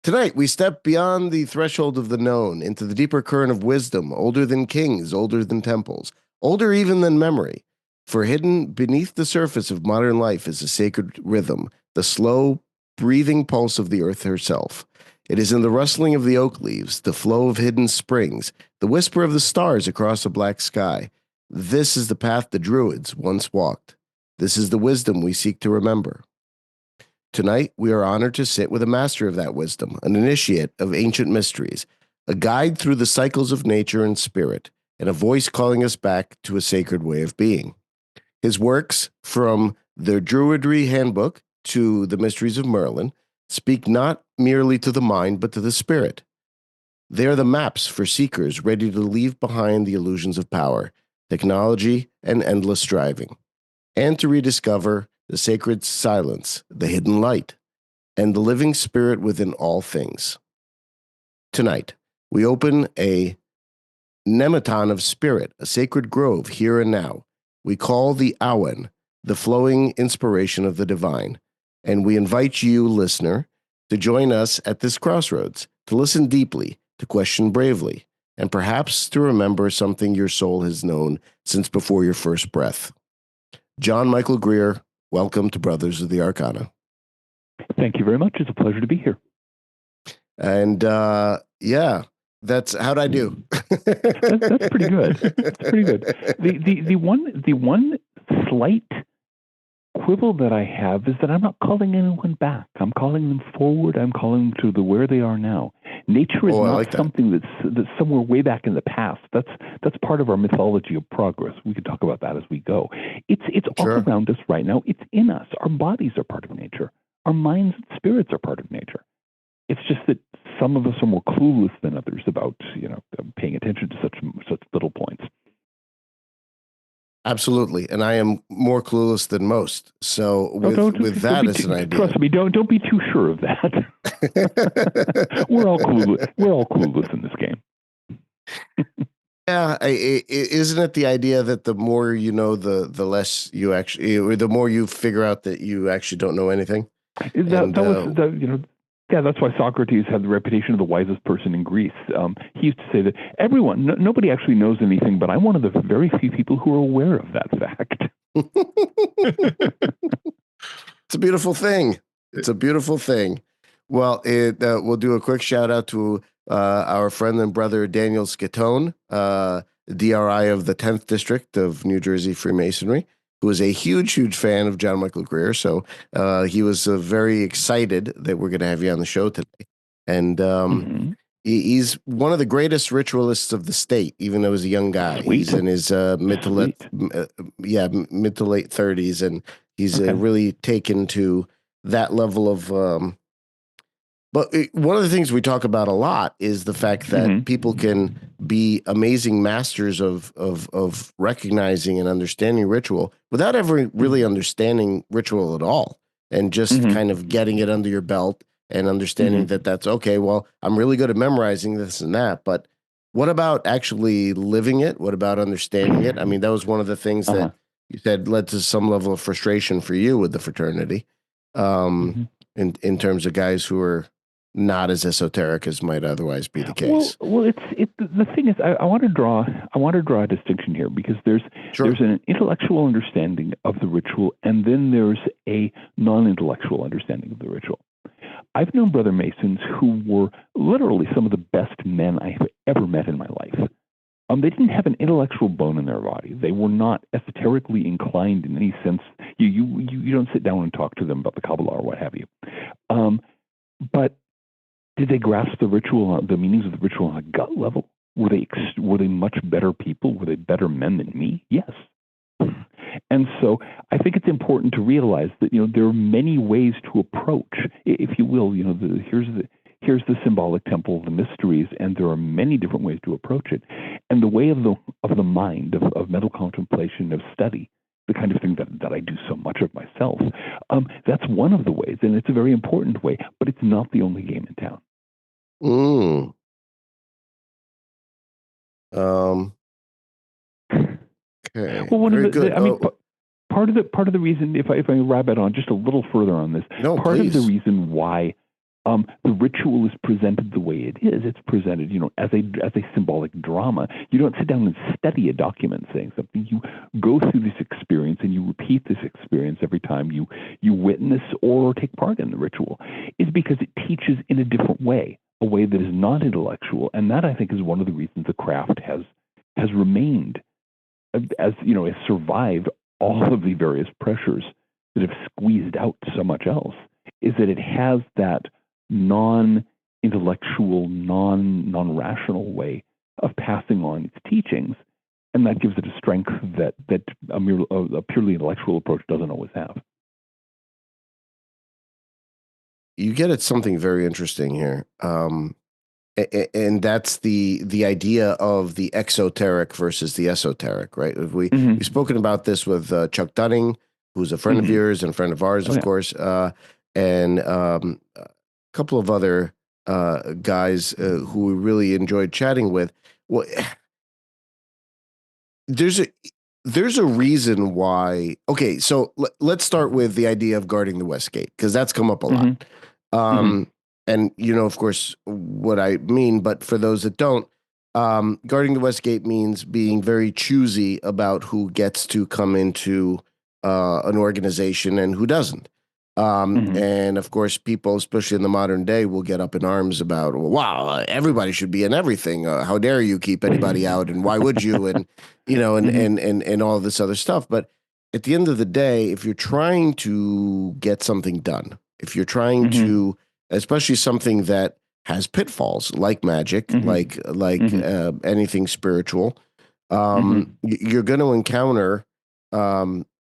Tonight, we step beyond the threshold of the known into the deeper current of wisdom, older than kings, older than temples, older even than memory. For hidden beneath the surface of modern life is a sacred rhythm, the slow, breathing pulse of the earth herself. It is in the rustling of the oak leaves, the flow of hidden springs, the whisper of the stars across a black sky. This is the path the Druids once walked. This is the wisdom we seek to remember. Tonight, we are honored to sit with a master of that wisdom, an initiate of ancient mysteries, a guide through the cycles of nature and spirit, and a voice calling us back to a sacred way of being. His works, from the Druidry Handbook to the Mysteries of Merlin, speak not merely to the mind, but to the spirit. They are the maps for seekers ready to leave behind the illusions of power, technology, and endless striving, and to rediscover the sacred silence, the hidden light, and the living spirit within all things. Tonight, we open a nematon of spirit, a sacred grove here and now. We call the Awen, the flowing inspiration of the divine, and we invite you, listener, to join us at this crossroads, to listen deeply, to question bravely, and perhaps to remember something your soul has known since before your first breath. John Michael Greer, welcome to Brothers of the Arcana. Thank you very much. It's a pleasure to be here. And that's how'd I do? That's pretty good. That's pretty good. The one slight quibble that I have is that I'm not calling anyone back. I'm calling them forward. I'm calling them to where they are now. Nature is not something that's somewhere way back in the past. That's part of our mythology of progress. We could talk about that as we go. It's all around us right now. It's in us. Our bodies are part of nature. Our minds and spirits are part of nature. It's just that some of us are more clueless than others about paying attention to such little points. Absolutely, and I am more clueless than most. So with that as an idea, trust me, don't be too sure of that. We're all clueless. We're all clueless in this game. Yeah, isn't it the idea that the more you know, the less you actually, or the more you figure out that you actually don't know anything? That's why Socrates had the reputation of the wisest person in Greece. He used to say that nobody actually knows anything, but I'm one of the very few people who are aware of that fact. It's a beautiful thing. It's a beautiful thing. Well, we'll do a quick shout out to our friend and brother Daniel Scatone, DRI of the 10th District of New Jersey Freemasonry, who is a huge fan of John Michael Greer. So he was very excited that we're going to have you on the show today. And he's one of the greatest ritualists of the state, even though he's a young guy. Sweet. He's in his mid to late 30s, and he's really taken to that level of... But one of the things we talk about a lot is the fact that people can be amazing masters of recognizing and understanding ritual without ever really understanding ritual at all, and just kind of getting it under your belt and understanding that that's okay. Well, I'm really good at memorizing this and that, but what about actually living it? What about understanding it? I mean, that was one of the things that you said led to some level of frustration for you with the fraternity, in terms of guys who are not as esoteric as might otherwise be the case. Well, the thing is, I want to draw a distinction here, because there's an intellectual understanding of the ritual, and then there's a non-intellectual understanding of the ritual. I've known Brother Masons who were literally some of the best men I have ever met in my life. They didn't have an intellectual bone in their body. They were not esoterically inclined in any sense. You don't sit down and talk to them about the Kabbalah or what have you. But did they grasp the ritual, the meanings of the ritual on a gut level? Were they much better people? Were they better men than me? Yes. And so I think it's important to realize that there are many ways to approach, if you will. Here's the symbolic temple of the mysteries, and there are many different ways to approach it. And the way of the mind, of mental contemplation, of study, the kind of thing that I do so much of myself, that's one of the ways, and it's a very important way, but it's not the only game in town. Okay. Well, part of the reason, if I wrap it on just a little further on this, of the reason why The ritual is presented the way it is. It's presented, as a symbolic drama. You don't sit down and study a document saying something. You go through this experience and you repeat this experience every time you witness or take part in the ritual. Is because it teaches in a different way, a way that is not intellectual, and that I think is one of the reasons the craft has remained, has survived all of the various pressures that have squeezed out so much else. Is that it has that non-intellectual, non-rational way of passing on its teachings, and that gives it a strength that a purely intellectual approach doesn't always have. You get at something very interesting here, and that's the idea of the exoteric versus the esoteric, right? We've spoken about this with Chuck Dunning, who's a friend of yours and a friend of ours, of course, and a couple of other guys who we really enjoyed chatting with. Well, there's a reason why. Okay, so let's start with the idea of guarding the West Gate, because that's come up a lot. And of course, what I mean, but for those that don't, guarding the West Gate means being very choosy about who gets to come into an organization and who doesn't. And of course, people, especially in the modern day, will get up in arms about, well, wow, everybody should be in everything. How dare you keep anybody out? And why would you? And, and all this other stuff. But at the end of the day, if you're trying to get something done, if you're trying to, especially something that has pitfalls like magic, like anything spiritual, you're going to encounter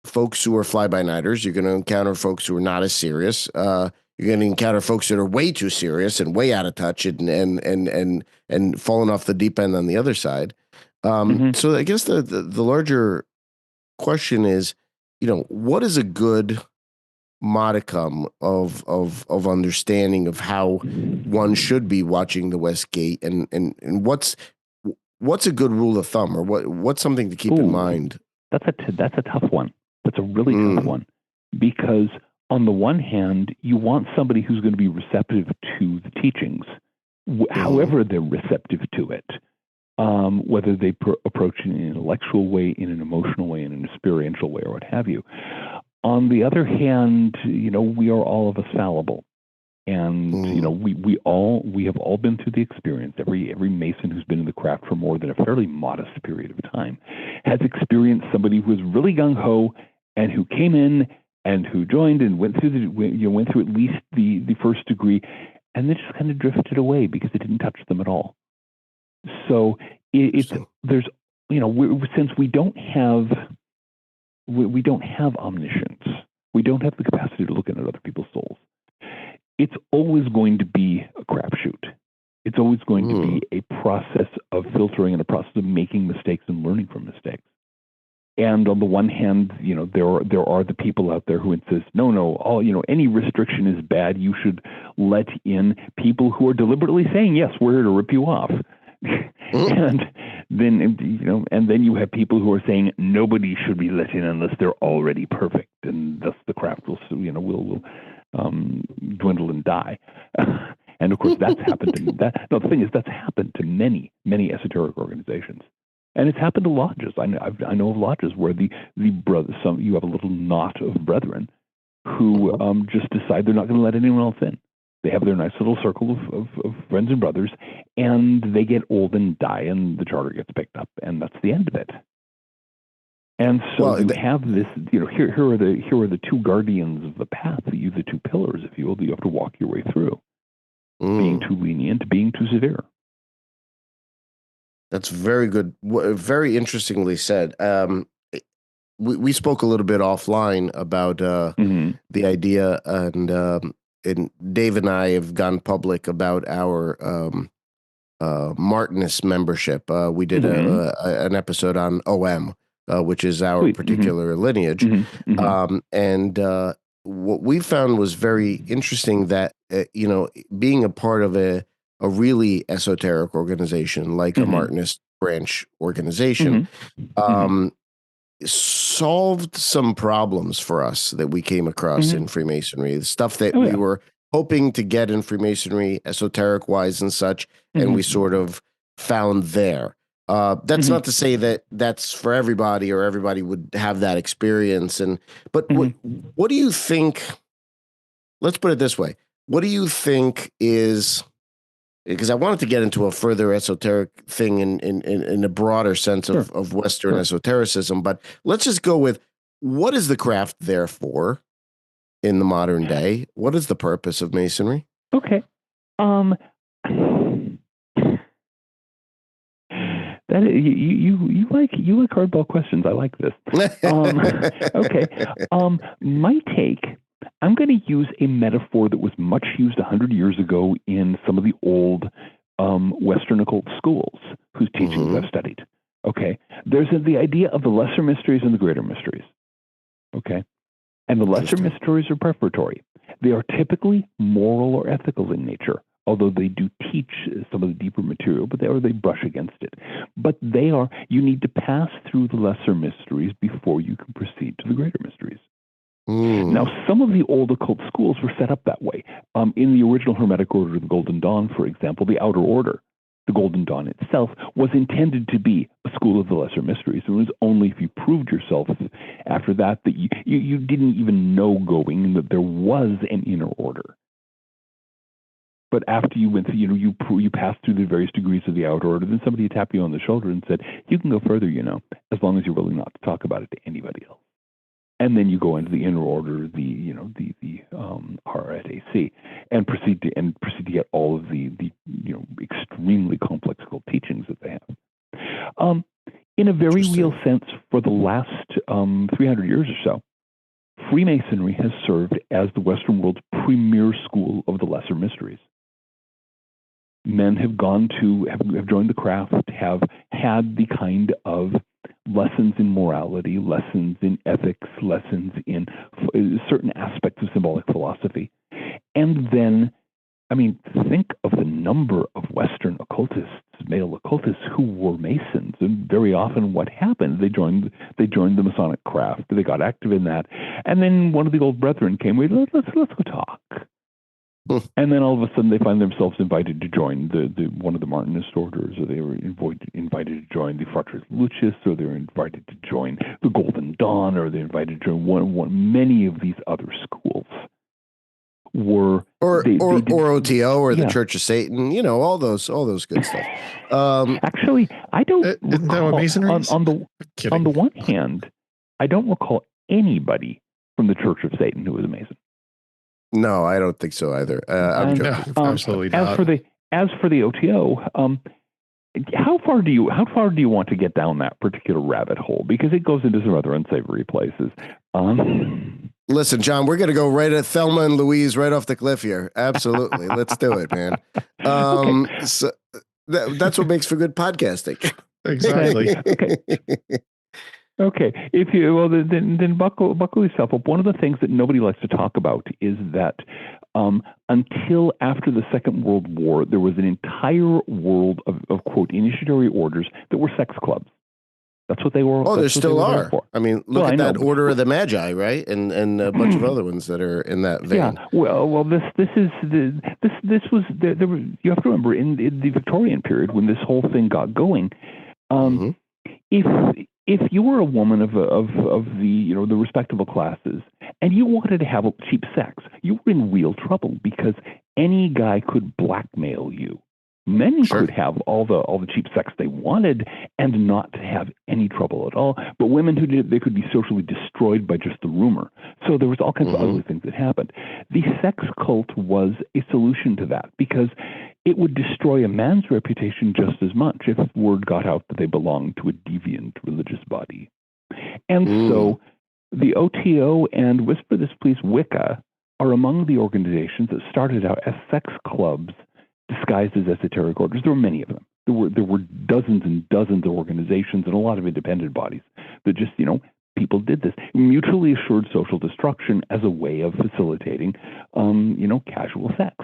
folks who are fly-by-nighters. You're going to encounter folks who are not as serious. You're going to encounter folks that are way too serious and way out of touch and falling off the deep end on the other side. So I guess the larger question is, what is a good modicum of understanding of how one should be watching the West Gate, and what's a good rule of thumb, or what's something to keep in mind? That's a tough one. That's a really tough one, because on the one hand, you want somebody who's going to be receptive to the teachings, however they're receptive to it, whether they approach it in an intellectual way, in an emotional way, in an experiential way, or what have you. On the other hand, we are all of us fallible, and we have all been through the experience. Every Mason who's been in the craft for more than a fairly modest period of time has experienced somebody who was really gung ho and who came in and who joined and went through at least the first degree, and then just kind of drifted away because it didn't touch them at all. So since we don't have omniscience, we don't have the capacity to look into other people's souls, it's always going to be a crapshoot. It's always going to be a process of filtering and a process of making mistakes and learning from mistakes. And on the one hand, there are the people out there who insist, no, any restriction is bad. You should let in people who are deliberately saying, yes, we're here to rip you off. And then you have people who are saying nobody should be let in unless they're already perfect, and thus the craft will dwindle and die. And of course, that's happened to the thing is that's happened to many esoteric organizations, and it's happened to lodges. I know of lodges where the brothers, you have a little knot of brethren who just decide they're not going to let anyone else in. They have their nice little circle of friends and brothers, and they get old and die, and the charter gets picked up, and that's the end of it. And so you have this, here are the two guardians of the path, the two pillars, if you will, that you have to walk your way through. Being too lenient, being too severe. That's very good. Very interestingly said. We spoke a little bit offline about the idea, and Dave and I have gone public about our Martinist membership. We did an episode on OM, which is our particular lineage. And what we found was very interesting that, being a part of a really esoteric organization like a Martinist branch organization, solved some problems for us that we came across in Freemasonry. The stuff that we were hoping to get in Freemasonry, esoteric wise and such, and we sort of found there. That's not to say that that's for everybody or everybody would have that experience. But what do you think? Let's put it this way. What do you think is, because I wanted to get into a further esoteric thing in a broader sense of Western esotericism, but let's just go with, what is the craft there for in the modern day? What is the purpose of Masonry? Okay. That you like hardball questions. I like this. Okay. My take. I'm going to use a metaphor that was much used 100 years ago in some of the old Western occult schools whose teachings I've studied. Okay. There's the idea of the lesser mysteries and the greater mysteries. Okay. And the lesser mysteries are preparatory. They are typically moral or ethical in nature, although they do teach some of the deeper material, but they brush against it. But you need to pass through the lesser mysteries before you can proceed to the greater mysteries. Now, some of the old occult schools were set up that way. In the original Hermetic Order of the Golden Dawn, for example, the Outer Order, the Golden Dawn itself, was intended to be a school of the lesser mysteries. It was only if you proved yourself after that you didn't even know going that there was an inner order. But after you went through, you passed through the various degrees of the Outer Order, then somebody tapped you on the shoulder and said, you can go further, as long as you're willing not to talk about it to anybody else. And then you go into the inner order, the RAC, and proceed to get all of the extremely complex occult teachings that they have. In a very real sense, for the last 300 years or so, Freemasonry has served as the Western world's premier school of the lesser mysteries. Men have joined the craft, have had the kind of lessons in morality, lessons in ethics, lessons in certain aspects of symbolic philosophy. And then, think of the number of Western occultists, male occultists, who were Masons. And very often what happened, they joined the Masonic craft. They got active in that. And then one of the old brethren came, let's go talk. And then all of a sudden they find themselves invited to join the one of the Martinist orders, or they were invited to join the Fratres Lucis, or they were invited to join the Golden Dawn, or they were invited to join many of these other schools. Or OTO, or the Church of Satan, all those good stuff. Actually, I don't recall, on the one hand, I don't recall anybody from the Church of Satan who was a Mason. No, I don't think so either. I'm joking. Absolutely not. As for the OTO, how far do you want to get down that particular rabbit hole? Because it goes into some other unsavory places. Listen, John, we're going to go right at Thelma and Louise right off the cliff here. Absolutely. Let's do it, man. Okay. So that's what makes for good podcasting. Exactly. Okay. Then buckle yourself up. One of the things that nobody likes to talk about is that until after the Second World War, there was an entire world of quote initiatory orders that were sex clubs. That's what they were. Oh, there still are. Look at that Order of the Magi, right, and a bunch of other ones that are in that vein. Yeah. Well, this was you have to remember in the Victorian period when this whole thing got going. If you were a woman of the respectable classes and you wanted to have cheap sex, you were in real trouble because any guy could blackmail you. Men could have all the cheap sex they wanted and not have any trouble at all. But women who did, they could be socially destroyed by just the rumor. So there was all kinds of ugly things that happened. The sex cult was a solution to that because it would destroy a man's reputation just as much if word got out that they belonged to a deviant religious body. And so the OTO and Whisper This Please Wicca are among the organizations that started out as sex clubs disguised as esoteric orders. There were many of them. There were dozens and dozens of organizations and a lot of independent bodies that just, people did this. Mutually assured social destruction as a way of facilitating, casual sex.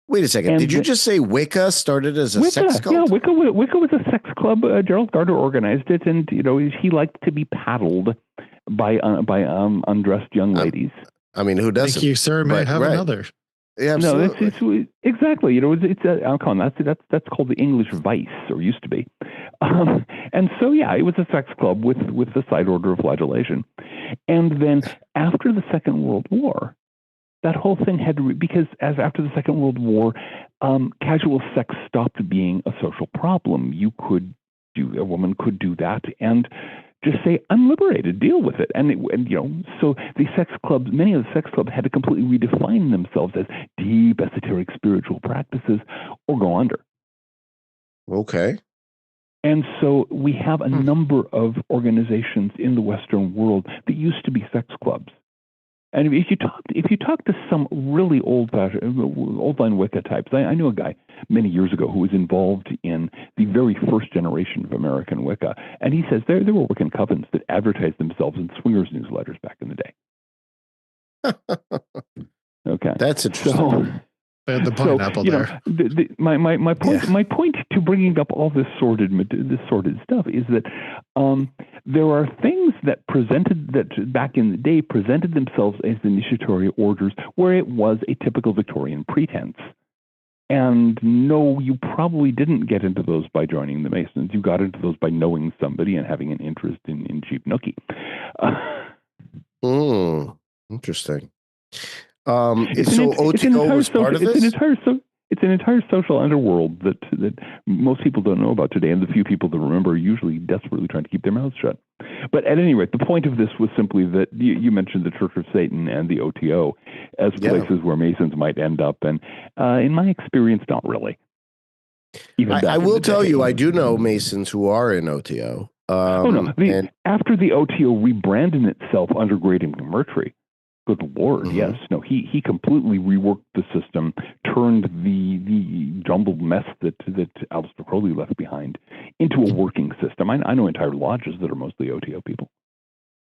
Wait a second. Did you just say Wicca started as a sex cult? Yeah, Wicca was a sex club. Gerald Gardner organized it, and he liked to be paddled by undressed young ladies. Who doesn't? Thank you, sir. May I have another? Yeah, No, absolutely. it's exactly. It's Alcon. That's called the English vice, or used to be. And so, yeah, it was a sex club with the side order of flagellation. And then after the Second World War, that whole thing had to because as after the Second World War, casual sex stopped being a social problem. A woman could do that and just say, I'm liberated, deal with it. So the sex clubs, many of the sex clubs had to completely redefine themselves as deep esoteric spiritual practices or go under. Okay. And so we have a number of organizations in the Western world that used to be sex clubs. And if you talk to some really old line Wicca types, I knew a guy many years ago who was involved in the very first generation of American Wicca, and he says there were Wiccan covens that advertised themselves in swingers newsletters back in the day. Okay, That's interesting. The pineapple there. My point to bringing up all this sordid stuff is that there are things that back in the day presented themselves as initiatory orders where it was a typical Victorian pretense. And no, you probably didn't get into those by joining the Masons. You got into those by knowing somebody and having an interest in cheap nookie. Interesting. OTO was part of this? It's an entire social underworld that most people don't know about today, and the few people that remember are usually desperately trying to keep their mouths shut. But at any rate, the point of this was simply that you mentioned the Church of Satan and the OTO as places where Masons might end up, and in my experience, not really. I will tell you, I do know Masons who are in OTO. After the OTO rebranded itself under Great McMurtry, good Lord, yes. No, he completely reworked the system, turned the jumbled mess that Aleister Crowley left behind into a working system. I know entire lodges that are mostly OTO people,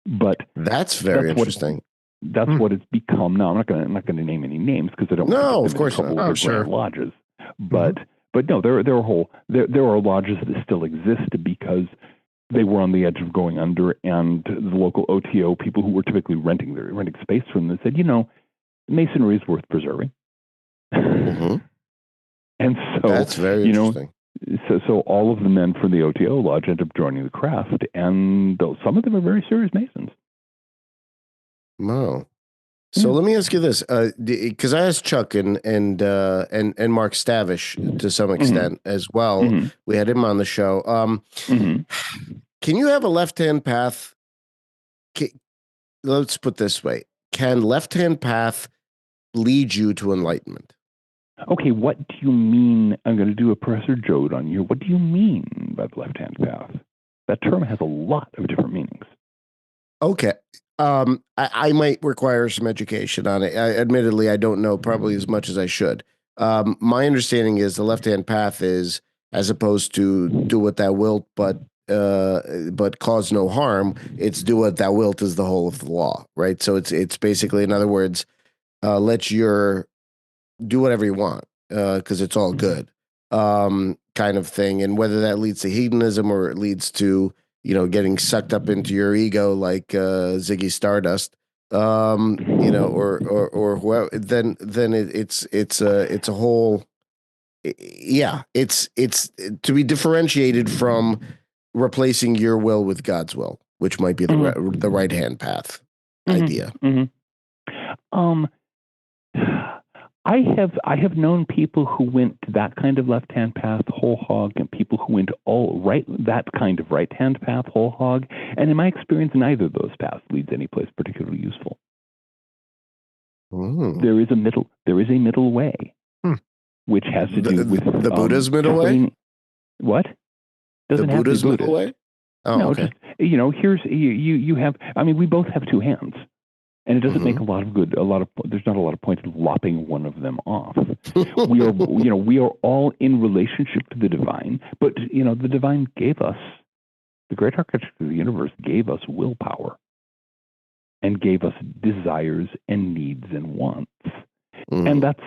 but that's very interesting. That's what it's become now. I'm not going to name any names because I don't. No, of course not. Oh, sure. Lodges, but no, there are lodges that still exist because they were on the edge of going under, and the local OTO people who were typically renting space from them said, Masonry is worth preserving. And so that's very interesting. So all of the men from the OTO lodge end up joining the craft, and some of them are very serious Masons. Wow. So let me ask you this, because I asked Chuck and Mark Stavish to some extent as well. We had him on the show. Can you have a left-hand path? Let's put this way: can left-hand path lead you to enlightenment? Okay, what do you mean? I'm going to do a Professor Jode on you. What do you mean by the left-hand path? That term has a lot of different meanings. Okay. I might require some education on it. Admittedly, I don't know probably as much as I should. My understanding is the left-hand path is, as opposed to do what thou wilt, but cause no harm. It's do what thou wilt is the whole of the law, right? So it's basically, in other words, do whatever you want because it's all good, kind of thing. And whether that leads to hedonism or it leads to getting sucked up into your ego like Ziggy Stardust, or whoever, then it's a whole, it's to be differentiated from replacing your will with God's will, which might be the right hand path idea. I have known people who went to that kind of left-hand path whole hog, and people who went that kind of right-hand path whole hog. And in my experience, neither of those paths leads any place particularly useful. There is a middle way, which has to do with the Buddha's middle way. What? Doesn't the Buddha's middle way? Oh, no, okay. Here's you have. we both have two hands. And it doesn't make a lot of good. There's not a lot of point in lopping one of them off. We are all in relationship to the divine, but the divine gave us, the great architect of the universe gave us willpower, and gave us desires and needs and wants, and that's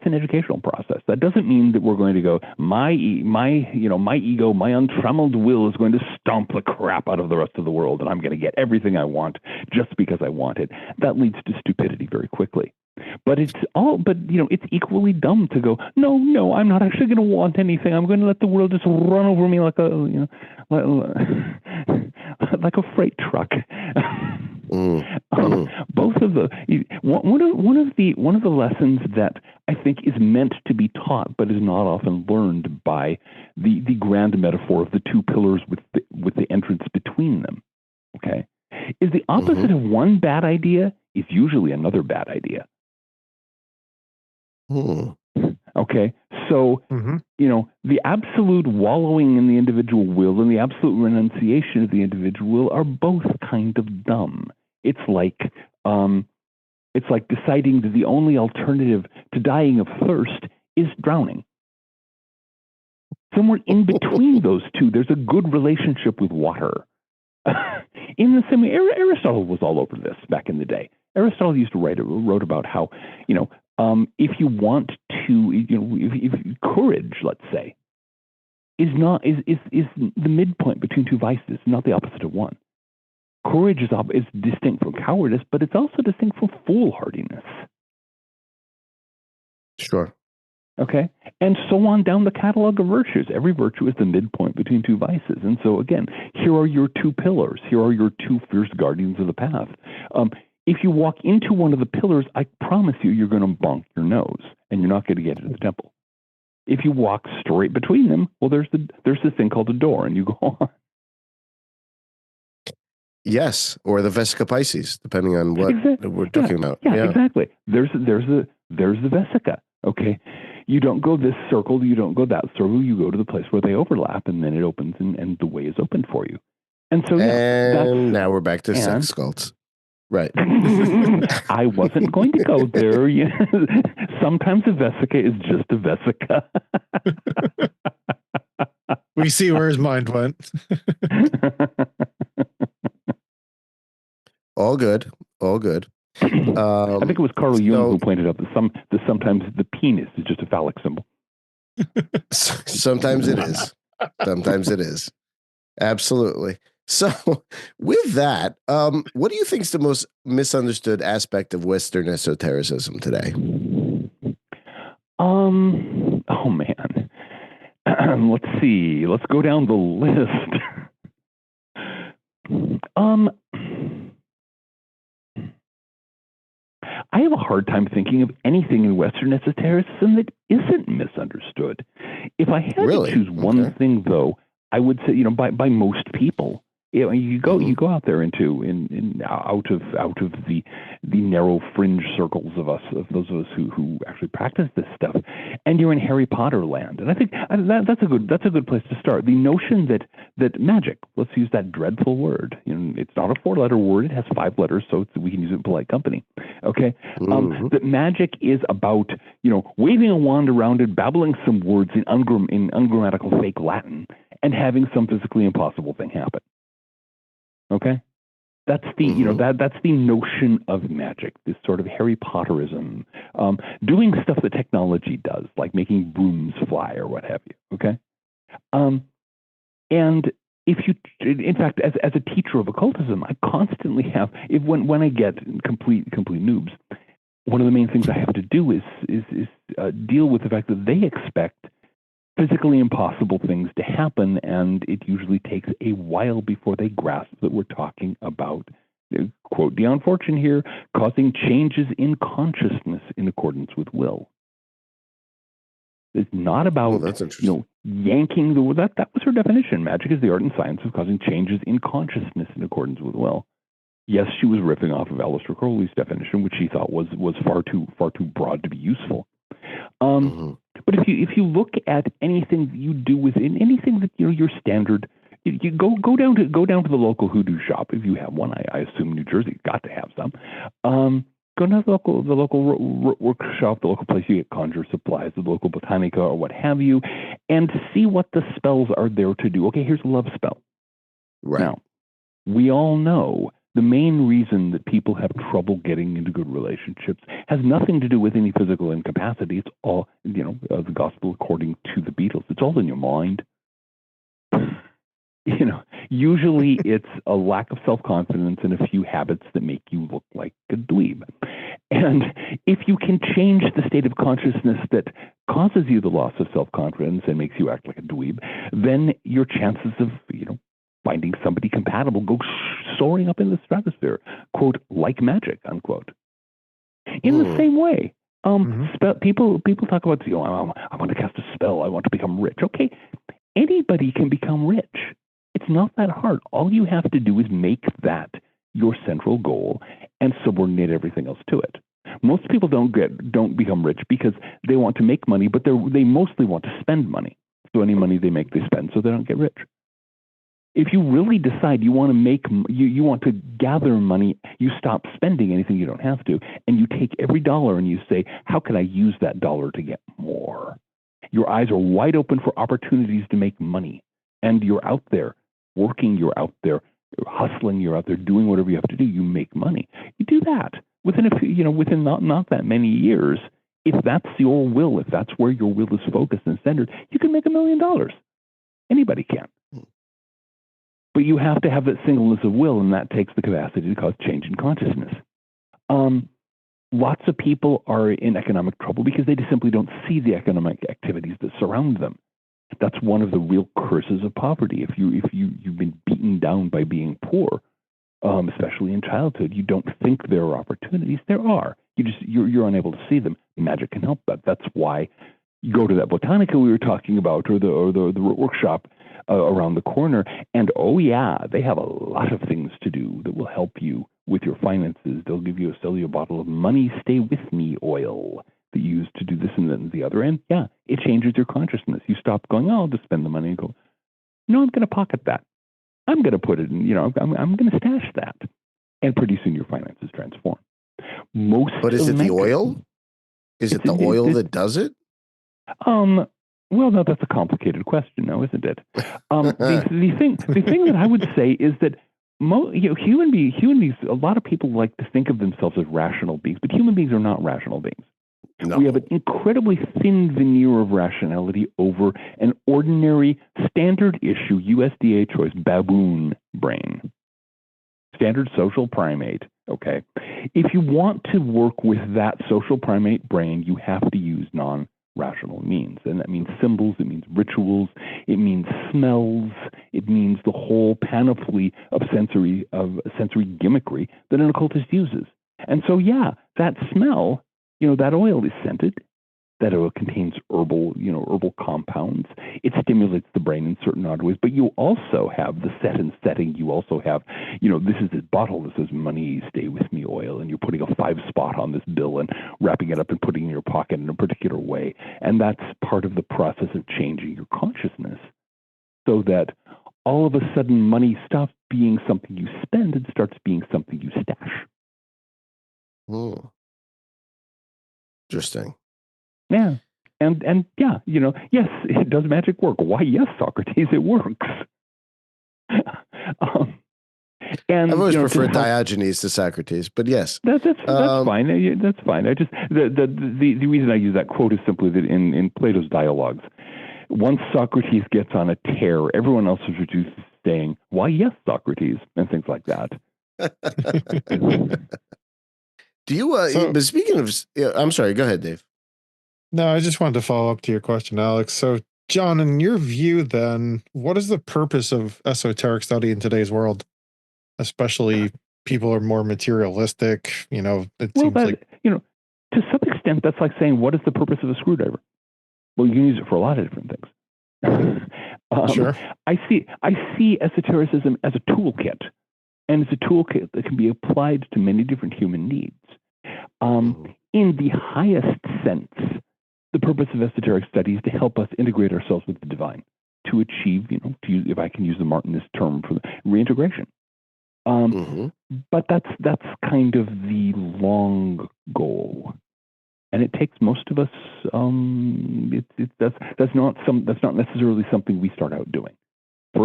an educational process. That doesn't mean that we're going to go my ego, my untrammeled will is going to stomp the crap out of the rest of the world, and I'm going to get everything I want just because I want it. That leads to stupidity very quickly. But it's equally dumb to go, no, I'm not actually going to want anything. I'm going to let the world just run over me like a freight truck. Both of one of the lessons that I think is meant to be taught, but is not often learned by the grand metaphor of the two pillars with the entrance between them. Okay, is the opposite of one bad idea is usually another bad idea. Okay, so the absolute wallowing in the individual will and the absolute renunciation of the individual will are both kind of dumb. It's like deciding that the only alternative to dying of thirst is drowning. Somewhere in between those two, there's a good relationship with water. In the same way, Aristotle was all over this back in the day. Aristotle used to wrote about how, if you want to, if courage, let's say, is the midpoint between two vices, not the opposite of one. Courage is distinct from cowardice, but it's also distinct from foolhardiness. Sure. Okay, and so on down the catalog of virtues. Every virtue is the midpoint between two vices. And so again, here are your two pillars. Here are your two fierce guardians of the path. If you walk into one of the pillars, I promise you're going to bonk your nose, and you're not going to get into the temple. If you walk straight between them, well, there's this thing called a door, and you go on. Yes, or the Vesica Pisces, depending on what we're talking about. Yeah, exactly. There's the Vesica. Okay, you don't go this circle, you don't go that circle. You go to the place where they overlap, and then it opens, and the way is open for you. And so, now we're back to sex cults. Right. I wasn't going to go there. Sometimes a vesica is just a vesica. We see where his mind went. All good. I think it was Carl Jung who pointed out that sometimes the penis is just a phallic symbol. Sometimes it is. Sometimes it is. Absolutely. So with that, what do you think is the most misunderstood aspect of Western esotericism today? Oh man. Let's see. Let's go down the list. I have a hard time thinking of anything in Western esotericism that isn't misunderstood. If I had to choose one thing, though, I would say, by most people, you go out there out of the narrow fringe circles of those of us who actually practice this stuff, and you're in Harry Potter land. And I think that's a good place to start. The notion that magic, let's use that dreadful word. It's not a 4-letter word; it has 5 letters, so we can use it in polite company. Okay, that magic is about waving a wand around it, babbling some words in ungrammatical fake Latin, and having some physically impossible thing happen. Okay, that's the that's the notion of magic. This sort of Harry Potterism, doing stuff that technology does, like making brooms fly or what have you. Okay, and if you, in fact, as a teacher of occultism, I constantly have when I get complete noobs, one of the main things I have to do is deal with the fact that they expect physically impossible things to happen, and it usually takes a while before they grasp that we're talking about, quote Dion Fortune here, causing changes in consciousness in accordance with will. It's not about yanking that was her definition. Magic is the art and science of causing changes in consciousness in accordance with will. Yes, she was ripping off of Aleister Crowley's definition, which she thought was far too broad to be useful. But if you look at anything that you do within anything that your standard, you go down to the local hoodoo shop if you have one. I assume New Jersey got to have some. Go down to the local workshop, the local place you get conjure supplies, the local botanica or what have you, and see what the spells are there to do. Okay, here's a love spell. Right. Now, we all know the main reason that people have trouble getting into good relationships has nothing to do with any physical incapacity. It's all, the gospel according to the Beatles. It's all in your mind. Usually it's a lack of self-confidence and a few habits that make you look like a dweeb. And if you can change the state of consciousness that causes you the loss of self-confidence and makes you act like a dweeb, then your chances of, finding somebody compatible go soaring up in the stratosphere, quote, like magic, unquote. In the same way, people talk about, I want to cast a spell, I want to become rich. Okay, anybody can become rich. It's not that hard. All you have to do is make that your central goal and subordinate everything else to it. Most people don't become rich because they want to make money, but they mostly want to spend money. So any money they make, they spend, so they don't get rich. If you really decide you want to you want to gather money, you stop spending anything you don't have to, and you take every dollar and you say, how can I use that dollar to get more? Your eyes are wide open for opportunities to make money, and you're out there working, you're out there hustling, you're out there doing whatever you have to do. You make money. You do that within within not that many years. If that's your will, if that's where your will is focused and centered, you can make $1 million. Anybody can. But you have to have that singleness of will, and that takes the capacity to cause change in consciousness. Lots of people are in economic trouble because they just simply don't see the economic activities that surround them. That's one of the real curses of poverty. If you've been beaten down by being poor, especially in childhood, you don't think there are opportunities. There are. You're unable to see them. Magic can help that. That's why you go to that botanica we were talking about, or the workshop around the corner, and they have a lot of things to do that will help you with your finances. They'll sell you a bottle of money stay with me oil that you use to do this and that and the other. And it changes your consciousness. You stop going, I'll just spend the money, and go, no, I'm going to pocket that. I'm going to put it in, I'm going to stash that. And pretty soon your finances transform. But is it the oil? Is it the oil that does it? Well, no, that's a complicated question, now, isn't it? The thing that I would say is that human beings. A lot of people like to think of themselves as rational beings, but human beings are not rational beings. No. We have an incredibly thin veneer of rationality over an ordinary, standard issue USDA choice baboon brain, standard social primate. Okay, if you want to work with that social primate brain, you have to use non-rational means, and that means symbols, it means rituals, it means smells, it means the whole panoply of sensory gimmickry that an occultist uses. And so, that smell, that oil is scented, that oil contains herbal compounds. It stimulates the brain in certain odd ways, but you also have the set and setting. You also have, this is this bottle that says money stay with me oil, and you're putting a 5-spot on this bill and wrapping it up and putting it in your pocket in a particular way. And that's part of the process of changing your consciousness so that all of a sudden money stops being something you spend and starts being something you stash. Oh. Interesting. Yeah. And yes, does magic work? Why, yes, Socrates, it works. And I've always preferred Diogenes to Socrates, but yes. That's fine. That's fine. I just the reason I use that quote is simply that in Plato's dialogues, once Socrates gets on a tear, everyone else is reduced to saying, why, yes, Socrates, and things like that. Do you, but speaking of, I'm sorry, go ahead, Dave. No, I just wanted to follow up to your question, Alex. So, John, in your view, then, what is the purpose of esoteric study in today's world? Especially people are more materialistic, it seems like... to some extent, that's like saying, what is the purpose of a screwdriver? Well, you can use it for a lot of different things. Sure. I see esotericism as a toolkit, and it's a toolkit that can be applied to many different human needs. In the highest sense, the purpose of esoteric study is to help us integrate ourselves with the divine, to achieve, if I can use the Martinist term for the reintegration. But that's kind of the long goal, and it takes most of us. That's not necessarily something we start out doing. The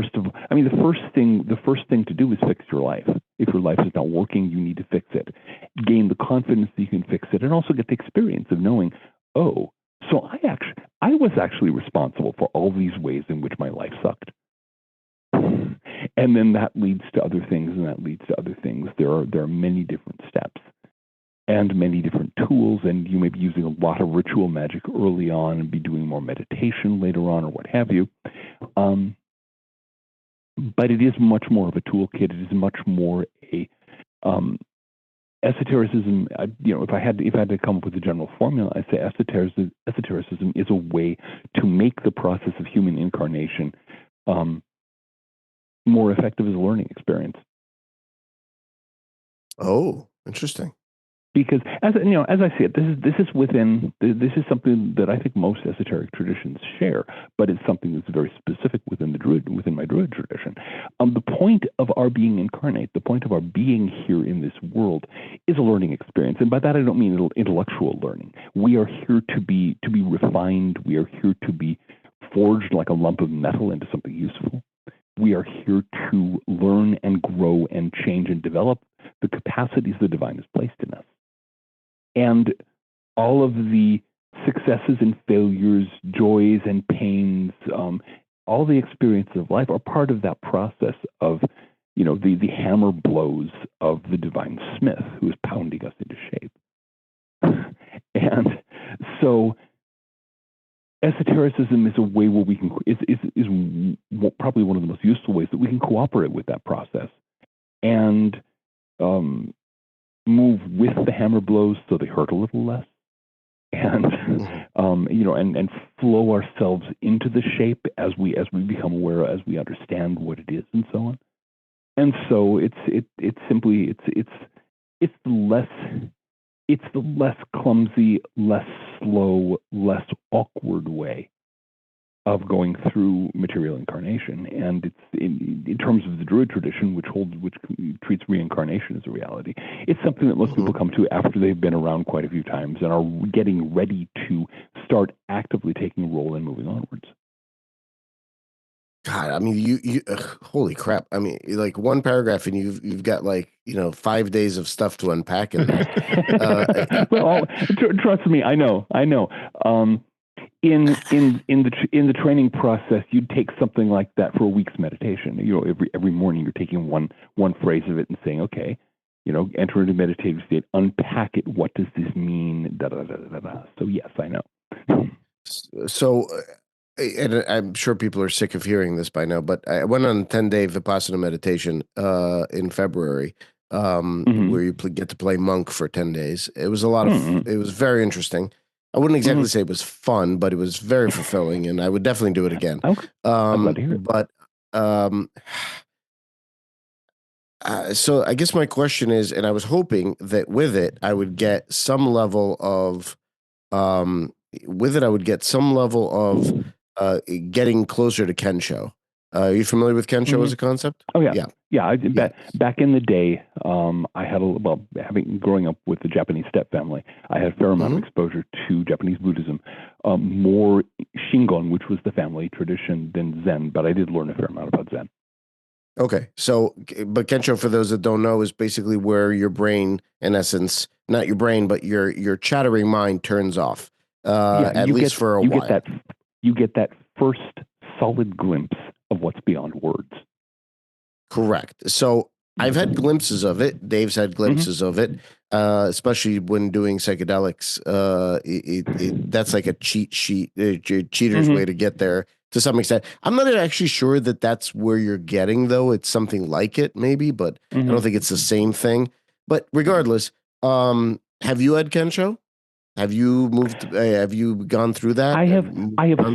first thing to do is fix your life. If your life is not working, you need to fix it. Gain the confidence that you can fix it, and also get the experience of knowing, so I was actually responsible for all these ways in which my life sucked. And then that leads to other things, and that leads to other things. There are many different steps and many different tools, and you may be using a lot of ritual magic early on and be doing more meditation later on or what have you. But it is much more of a toolkit. It is much more a esotericism. If I had to come up with a general formula, I'd say esotericism is a way to make the process of human incarnation more effective as a learning experience. Oh, interesting. Because as I see it, this is something that I think most esoteric traditions share, but it's something that's very specific within my Druid tradition. The point of our being incarnate, the point of our being here in this world, is a learning experience, and by that I don't mean intellectual learning. We are here to be refined. We are here to be forged like a lump of metal into something useful. We are here to learn and grow and change and develop the capacities the divine has placed in us. And all of the successes and failures, joys and pains, all the experiences of life are part of that process of, the hammer blows of the divine smith who is pounding us into shape. And so esotericism is a way where we can, is probably one of the most useful ways that we can cooperate with that process and move with the hammer blows so they hurt a little less, and and flow ourselves into the shape as we become aware, as we understand what it is, and so on. And so it's the less clumsy, less slow, less awkward way of going through material incarnation. And it's in terms of the Druid tradition, which treats reincarnation as a reality. It's something that most people come to after they've been around quite a few times and are getting ready to start actively taking a role in moving onwards. God, I mean, you holy crap! I mean, like one paragraph, and you've got 5 days of stuff to unpack in that. Well, trust me, I know. In the training process, you'd take something like that for a week's meditation. Every morning you're taking one phrase of it and saying, okay, enter into meditative state, unpack it. What does this mean? Da da da da da. So yes, I know. So, and I'm sure people are sick of hearing this by now, but I went on a 10-day Vipassana meditation in February, where you get to play monk for 10 days. It was a lot of. It was very interesting. I wouldn't exactly say it was fun, but it was very fulfilling, and I would definitely do it again. I'm glad to hear it. But so I guess my question is, and I was hoping that with it, I would get some level of, getting closer to Kensho. Are you familiar with Kensho as a concept? Oh yeah. Back in the day, I had growing up with the Japanese step family, I had a fair amount of exposure to Japanese Buddhism, more Shingon, which was the family tradition, than Zen, but I did learn a fair amount about Zen. Okay, so, but Kensho, for those that don't know, is basically where your brain, in essence, not your brain, but your chattering mind turns off, at least for a while. You get that first solid glimpse of what's beyond words. Correct. So I've had glimpses of it. Dave's had glimpses of it, especially when doing psychedelics. That's like a cheat sheet, cheater's way to get there to some extent. I'm not actually sure that that's where you're getting, though. It's something like it, maybe, but I don't think it's the same thing. But regardless, have you had Kensho? Have you moved? Have you gone through that? I have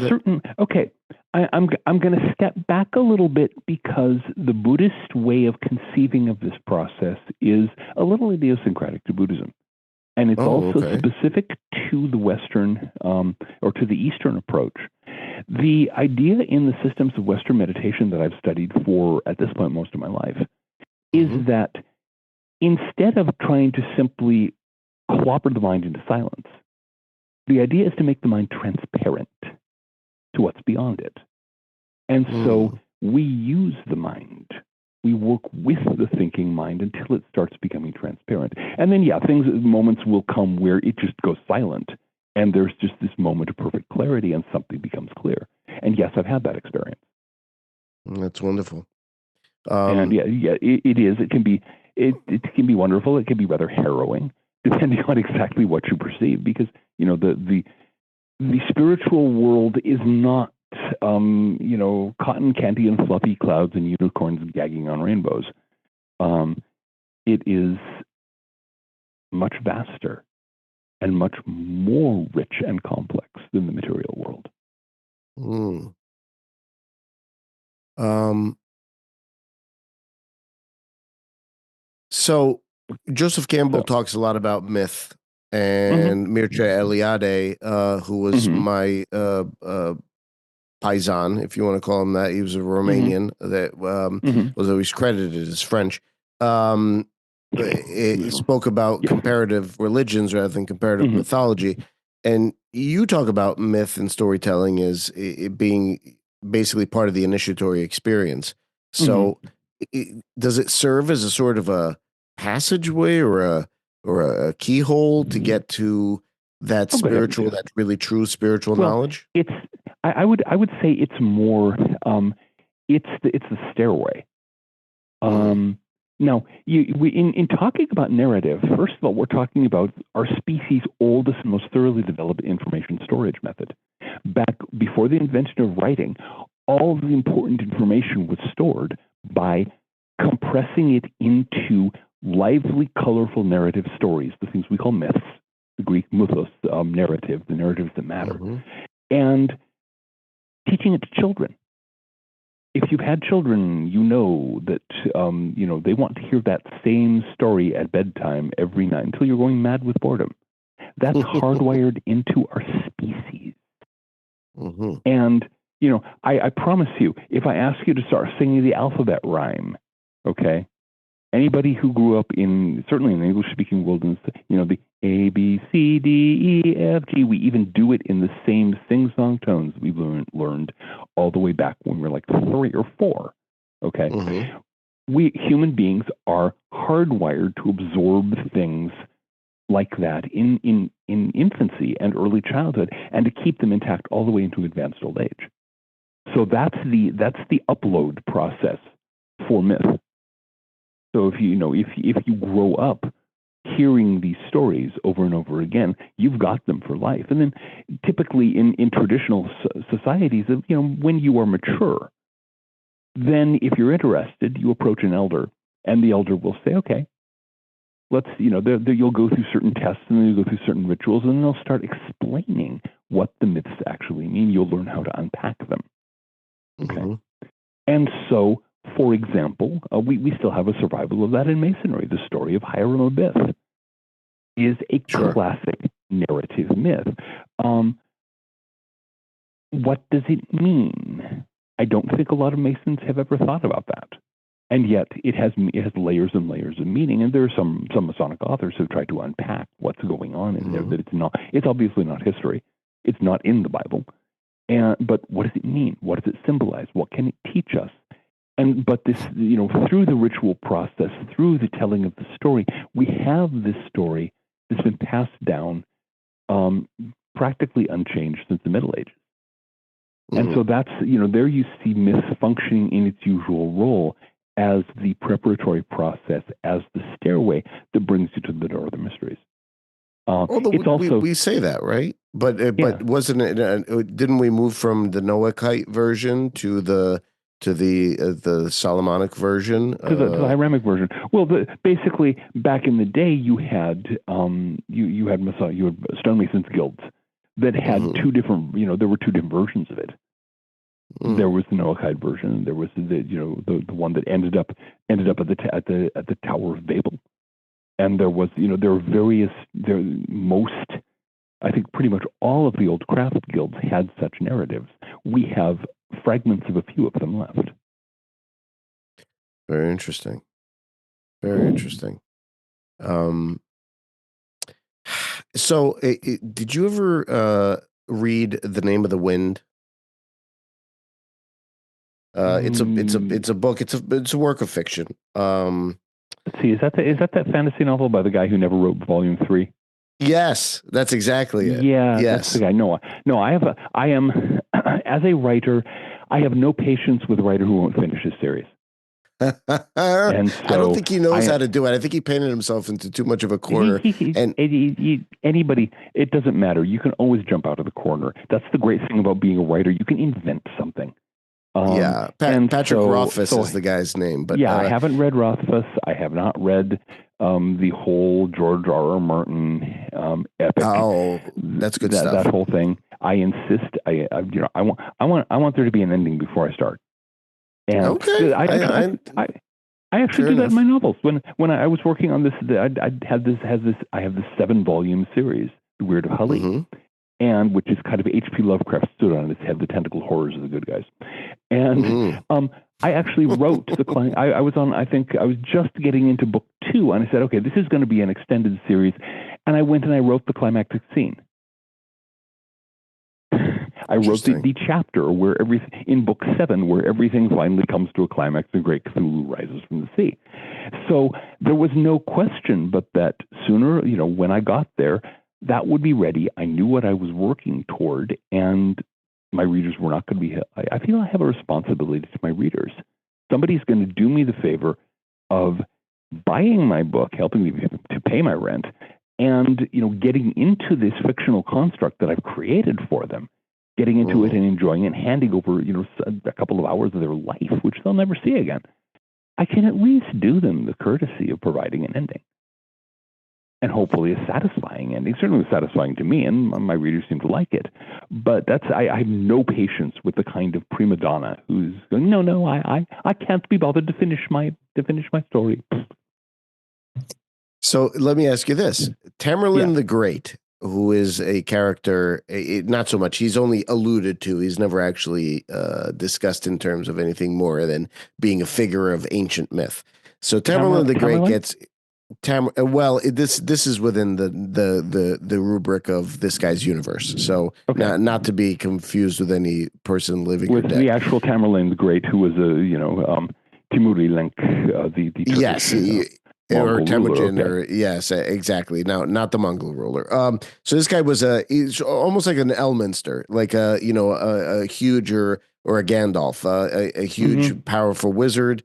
certain. Okay, I'm going to step back a little bit because the Buddhist way of conceiving of this process is a little idiosyncratic to Buddhism, and it's also specific to the Western or to the Eastern approach. The idea in the systems of Western meditation that I've studied for, at this point, most of my life, is that instead of trying to simply clobber the mind into silence, the idea is to make the mind transparent to what's beyond it. And so we use the mind. We work with the thinking mind until it starts becoming transparent. And then, moments will come where it just goes silent, and there's just this moment of perfect clarity, and something becomes clear. And yes, I've had that experience. That's wonderful. And it is. It can be. It can be wonderful. It can be rather harrowing, depending on exactly what you perceive. Because the spiritual world is not cotton candy and fluffy clouds and unicorns gagging on rainbows. It is much vaster and much more rich and complex than the material world. So Joseph Campbell talks a lot about myth, and Mircea Eliade, who was my paisan, if you want to call him that. He was a Romanian that was always credited as French. It spoke about comparative religions rather than comparative mythology. And you talk about myth and storytelling as it being basically part of the initiatory experience. So does it serve as a sort of a passageway or a keyhole to get to that spiritual, that really true spiritual knowledge? I would say it's more it's the stairway. Now, in talking about narrative, first of all, we're talking about our species' oldest and most thoroughly developed information storage method. Back before the invention of writing, all of the important information was stored by compressing it into lively, colorful narrative stories, the things we call myths, the Greek mythos, narrative, the narratives that matter, and teaching it to children. If you've had children, you know that they want to hear that same story at bedtime every night until you're going mad with boredom. That's hardwired into our species. And I promise you, if I ask you to start singing the alphabet rhyme, okay, anybody who grew up certainly in the English-speaking world, the A, B, C, D, E, F, G, we even do it in the same sing-song tones we've learned all the way back when we were like 3 or 4, okay? We human beings are hardwired to absorb things like that in infancy and early childhood, and to keep them intact all the way into advanced old age. So that's the upload process for myth. So if you grow up hearing these stories over and over again, you've got them for life. And then typically in traditional societies, when you are mature, then if you're interested, you approach an elder, and the elder will say, okay, let's, you'll go through certain tests, and then you'll go through certain rituals, and then they'll start explaining what the myths actually mean. You'll learn how to unpack them. Okay. And so, for example, we still have a survival of that in Masonry. The story of Hiram Abiff is a classic narrative myth. What does it mean? I don't think a lot of Masons have ever thought about that. And yet it has layers and layers of meaning. And there are some Masonic authors who try to unpack what's going on in there, that it's obviously not history. It's not in the Bible. But what does it mean? What does it symbolize? What can it teach us? But this, through the ritual process, through the telling of the story, we have this story that's been passed down practically unchanged since the Middle Ages. And so that's, there you see myth functioning in its usual role as the preparatory process, as the stairway that brings you to the door of the mysteries. We say that, right? But wasn't it? Didn't we move from the Noahite version to the Solomonic version, to the Hiramic version? Well, basically, back in the day, you had you had stonemasons guilds that had two different. There were two different versions of it. There was the Noahide version. There was the one that ended up at the Tower of Babel. And there was, there were I think pretty much all of the old craft guilds had such narratives. We have fragments of a few of them left. Very interesting. Very interesting. So, did you ever read The Name of the Wind? It's a book. It's a work of fiction. Let's see. Is that that fantasy novel by the guy who never wrote Volume 3? Yes, that's exactly it. Yeah, yes. That's the guy. No, I am as a writer, I have no patience with a writer who won't finish his series. And so I don't think he knows how to do it. I think he painted himself into too much of a corner. Anybody, it doesn't matter. You can always jump out of the corner. That's the great thing about being a writer. You can invent something. Patrick Rothfuss is the guy's name. But I haven't read Rothfuss. I have not read the whole George R.R. Martin epic. Oh, that's good stuff. That whole thing. I insist. I want there to be an ending before I start. And okay. I actually do that in my novels. When I was working on this, I have this 7-volume series, The Weird of Hully. Mm-hmm. And which is kind of H.P. Lovecraft stood on its head, the tentacle horrors of the good guys. And I actually wrote the client. I was just getting into book 2, and I said, okay, this is going to be an extended series. And I went and I wrote the climactic scene. I wrote the chapter where in book 7, where everything finally comes to a climax and great Cthulhu rises from the sea. So there was no question but that sooner, when I got there, that would be ready. I knew what I was working toward, and my readers were not going to be. I feel I have a responsibility to my readers. Somebody's going to do me the favor of buying my book, helping me to pay my rent, and getting into this fictional construct that I've created for them, getting into it and enjoying it, and handing over a couple of hours of their life, which they'll never see again. I can at least do them the courtesy of providing an ending. And hopefully a satisfying ending. Certainly was satisfying to me, and my readers seem to like it. But I have no patience with the kind of prima donna who's going, no, I can't be bothered to finish my story. So let me ask you this: Tamerlane the Great, who is a character, not so much. He's only alluded to. He's never actually discussed in terms of anything more than being a figure of ancient myth. So Tamerlane the Great gets. This is within the rubric of this guy's universe. So not to be confused with any person living or dead. The actual Tamerlane the Great, who was Timuri Lenk, the Turkish, yes, or Temujin, or yes, exactly. Now, not the Mongol ruler. So this guy was he's almost like an Elminster, like a huge or a Gandalf, a huge powerful wizard.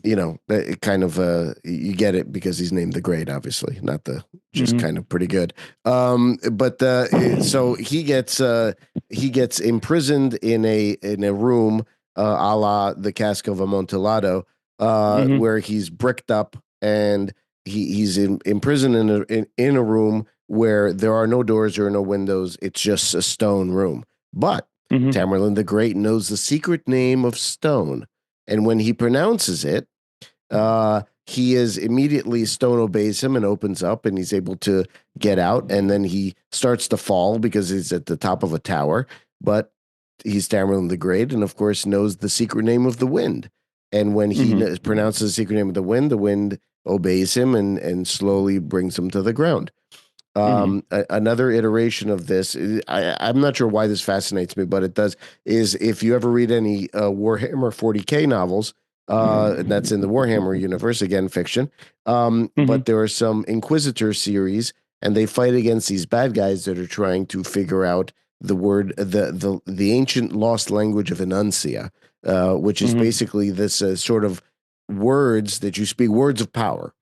It kind of you get it because he's named the Great, obviously, not the just kind of pretty good. So he gets imprisoned in a room a la the Cask of Amontillado, where he's bricked up, and he's imprisoned in a room where there are no doors or no windows. It's just a stone room. But Tamerlane the Great knows the secret name of stone. And when he pronounces it, he is immediately, stone obeys him and opens up, and he's able to get out. And then he starts to fall because he's at the top of a tower. But he's Tamerlane the Great, and of course knows the secret name of the wind. And when he pronounces the secret name of the wind obeys him and slowly brings him to the ground. Another iteration of this, I'm not sure why this fascinates me, but it does, is if you ever read any Warhammer 40K novels, that's in the Warhammer universe, again, fiction, but there are some Inquisitor series, and they fight against these bad guys that are trying to figure out the word, the ancient lost language of Enuncia, which is basically this sort of words that you speak, words of power.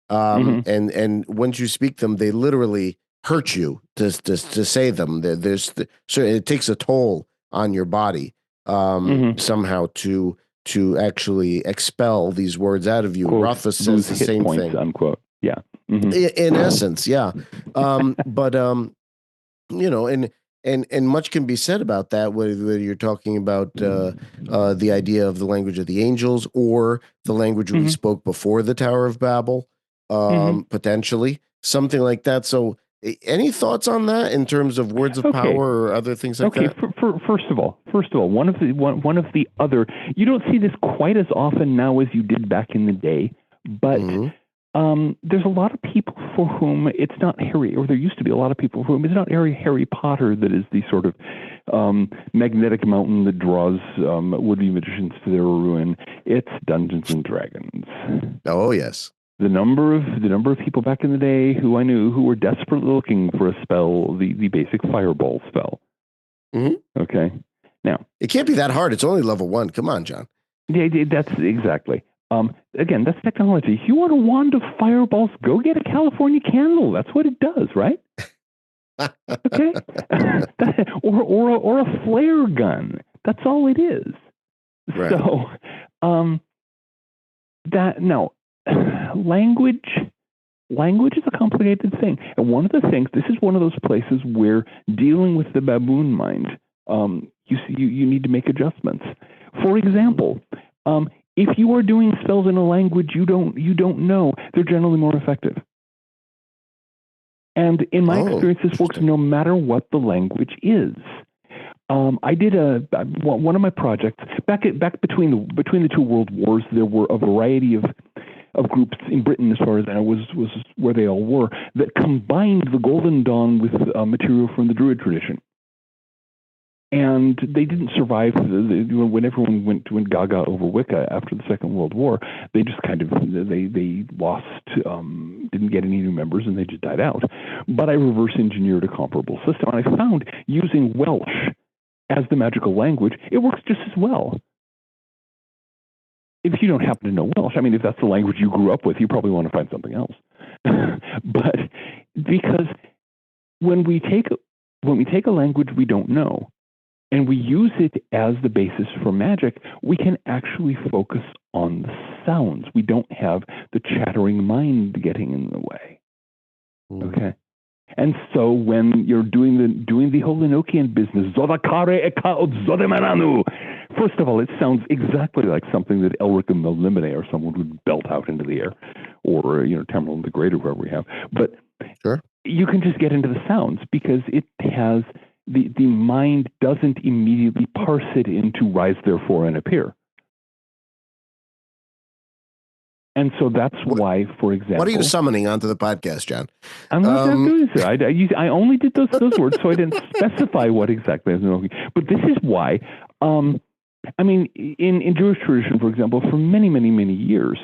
And once you speak them, they literally hurt you to say them. So it takes a toll on your body somehow to actually expel these words out of you. Rothfuss says the same thing. Unquote. Yeah. In essence, yeah. And much can be said about that, whether you're talking about the idea of the language of the angels or the language we spoke before the Tower of Babel. Potentially something like that. So any thoughts on that in terms of words of power or other things like that? First of all, one of the other, you don't see this quite as often now as you did back in the day, but there's a lot of people for whom it's not Harry, or there used to be a lot of people for whom it's not Harry Potter that is the sort of magnetic mountain that draws would-be magicians to their ruin. It's Dungeons and Dragons. Oh, yes. The number of people back in the day who I knew who were desperately looking for a spell, the basic fireball spell. Okay. Now it can't be that hard. It's only level 1. Come on, John. That's exactly. Again, that's technology. If you want a wand of fireballs, go get a California candle. That's what it does, right? Okay. or a flare gun. That's all it is. Right. So, language is a complicated thing. And one of the things, this is one of those places where dealing with the baboon mind, you need to make adjustments. For example, if you are doing spells in a language you don't know, they're generally more effective. And in my experience, this works no matter what the language is. I did one of my projects back between the two world wars. There were a variety of groups in Britain, as far as I know, was where they all were, that combined the Golden Dawn with material from the Druid tradition. And they didn't survive when everyone went gaga over Wicca after the Second World War. They just kind of they lost, didn't get any new members, and they just died out. But I reverse engineered a comparable system, and I found using Welsh as the magical language, it works just as well. If you don't happen to know Welsh, I mean, if that's the language you grew up with, you probably want to find something else. But because when we take a language we don't know, and we use it as the basis for magic, we can actually focus on the sounds. We don't have the chattering mind getting in the way. Okay? And so when you're doing the whole Enochian business, Zodakare eka od Zodemananu, first of all, it sounds exactly like something that Elric and Melnimene or someone would belt out into the air, or Tamerlane the Great or whoever we have. But sure, you can just get into the sounds because it has the mind doesn't immediately parse it into rise therefore and appear. And so that's why, for example... What are you summoning onto the podcast, John? I'm not doing this. I only did those words, so I didn't specify what exactly I was doing. But this is why, I mean, in Jewish tradition, for example, for many, many, many years,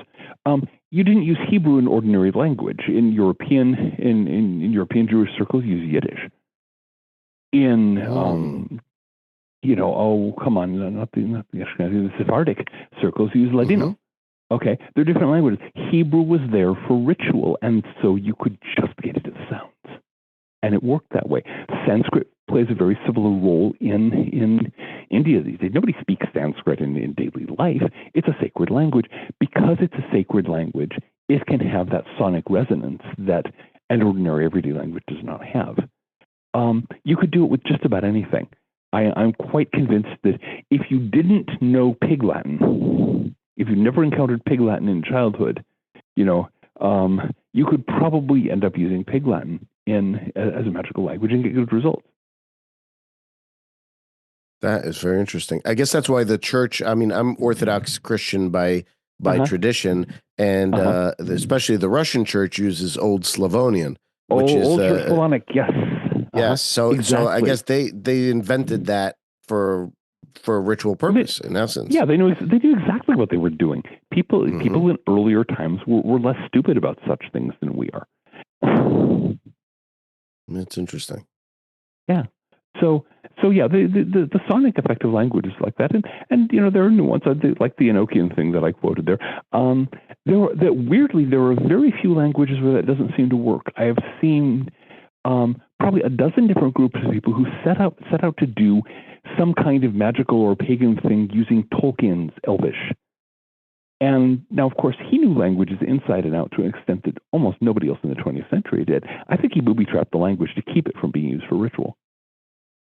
you didn't use Hebrew in ordinary language. In European Jewish circles, you use Yiddish. In, come on, not the Ashkenazi, the Sephardic circles, you use Ladino. Mm-hmm. Okay, they're different languages. Hebrew was there for ritual, and so you could just get into the sounds. And it worked that way. Sanskrit plays a very similar role in India these days. Nobody speaks Sanskrit in daily life. It's a sacred language. Because it's a sacred language, it can have that sonic resonance that an ordinary everyday language does not have. You could do it with just about anything. I'm quite convinced that if you didn't know Pig Latin, if you never encountered Pig Latin in childhood, you could probably end up using Pig Latin as a magical language and get good results. That is very interesting. I guess that's why the church, I mean, I'm Orthodox Christian by tradition, and especially the Russian church uses Old Slavonian, which is Old Church Slavonic, yes. Yes, so I guess they invented that for a ritual purpose, in essence. Yeah, they knew exactly what they were doing. People in earlier times were less stupid about such things than we are. That's interesting. Yeah. So yeah, the sonic effect of language is like that, and there are nuances like the Enochian thing that I quoted there. Weirdly, there are very few languages where that doesn't seem to work. I have seen probably a dozen different groups of people who set out to do some kind of magical or pagan thing using Tolkien's Elvish. And now, of course, he knew languages inside and out to an extent that almost nobody else in the 20th century did. I think he booby-trapped the language to keep it from being used for ritual.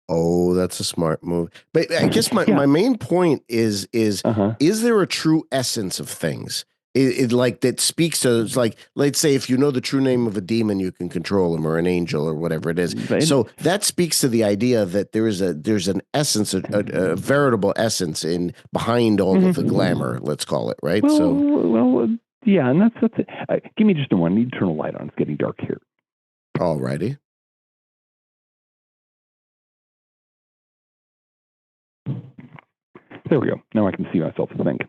Oh, that's a smart move. But I guess my main point is there a true essence of things? It like that speaks to, it's like, let's say if you know the true name of a demon, you can control him, or an angel, or whatever it is. Right. So that speaks to the idea that there's an essence, a veritable essence behind all of the glamour, let's call it, right? Yeah, and that's it. Give me just a moment. I need to turn a light on. It's getting dark here. All righty. There we go. Now I can see myself think.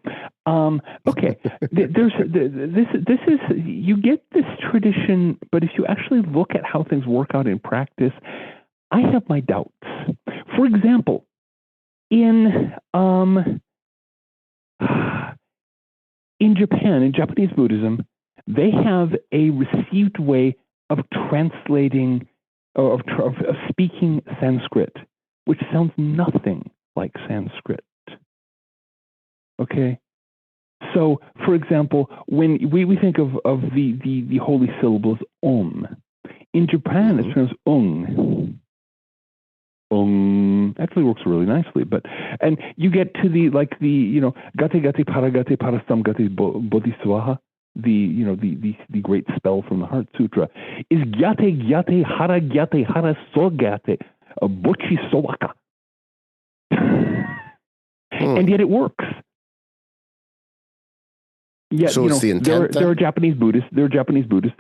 Okay, this is, you get this tradition, but if you actually look at how things work out in practice, I have my doubts. For example, in In Japan, in Japanese Buddhism, they have a received way of translating, of speaking Sanskrit, which sounds nothing like Sanskrit. Okay? So, for example, when we think of the holy syllable as Om, in Japan it's pronounced Ung. Actually works really nicely, and you get to the gate gate parasam gate bodhiswaha, the great spell from the Heart Sutra is gyate hara so gate bochi sowaka. And yet it works. Yet, so it's the intent. There are Japanese Buddhists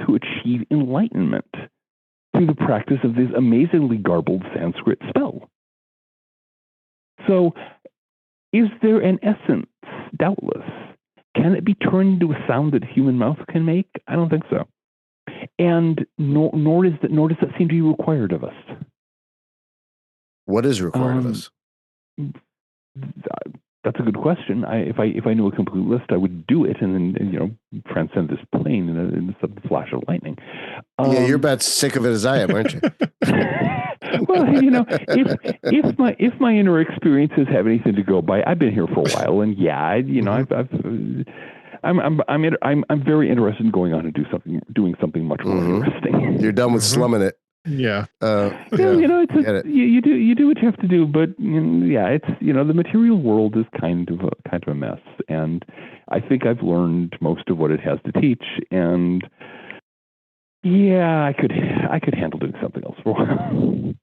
who achieve enlightenment through the practice of this amazingly garbled Sanskrit spell. So, is there an essence? Doubtless. Can it be turned into a sound that a human mouth can make? I don't think so. And nor does that seem to be required of us. What is required of us? That's a good question. If I knew a complete list, I would do it and then transcend this plane in a sudden flash of lightning. Yeah, you're about sick of it as I am, aren't you? Well, if my inner experiences have anything to go by, I've been here for a while, and I'm very interested in going on and doing something much more interesting. You're done with slumming it. Yeah. You do what you have to do, but it's the material world is kind of a mess, and I think I've learned most of what it has to teach, and I could handle doing something else for a while.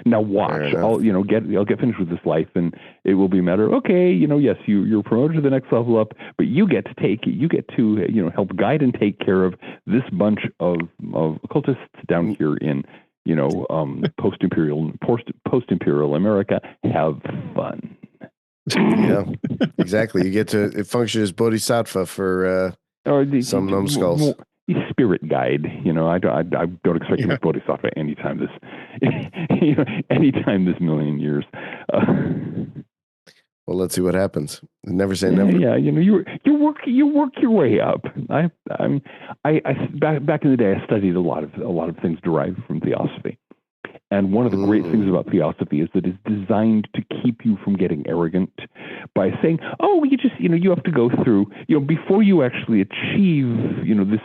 Now watch, I'll get finished with this life, and it will be a matter. Okay, yes, you're promoted to the next level up, but you get to help guide and take care of this bunch of occultists down here in post-imperial America. Have fun. Yeah, exactly. You get to function as bodhisattva for some numbskulls. Spirit guide, I don't expect to be bodhisattva anytime this million years. Well, let's see what happens. Never say never. Yeah, you work your way up. I back in the day, I studied a lot of things derived from theosophy. And one of the great things about theosophy is that it's designed to keep you from getting arrogant by saying, "Oh, you have to go through, before you actually achieve, this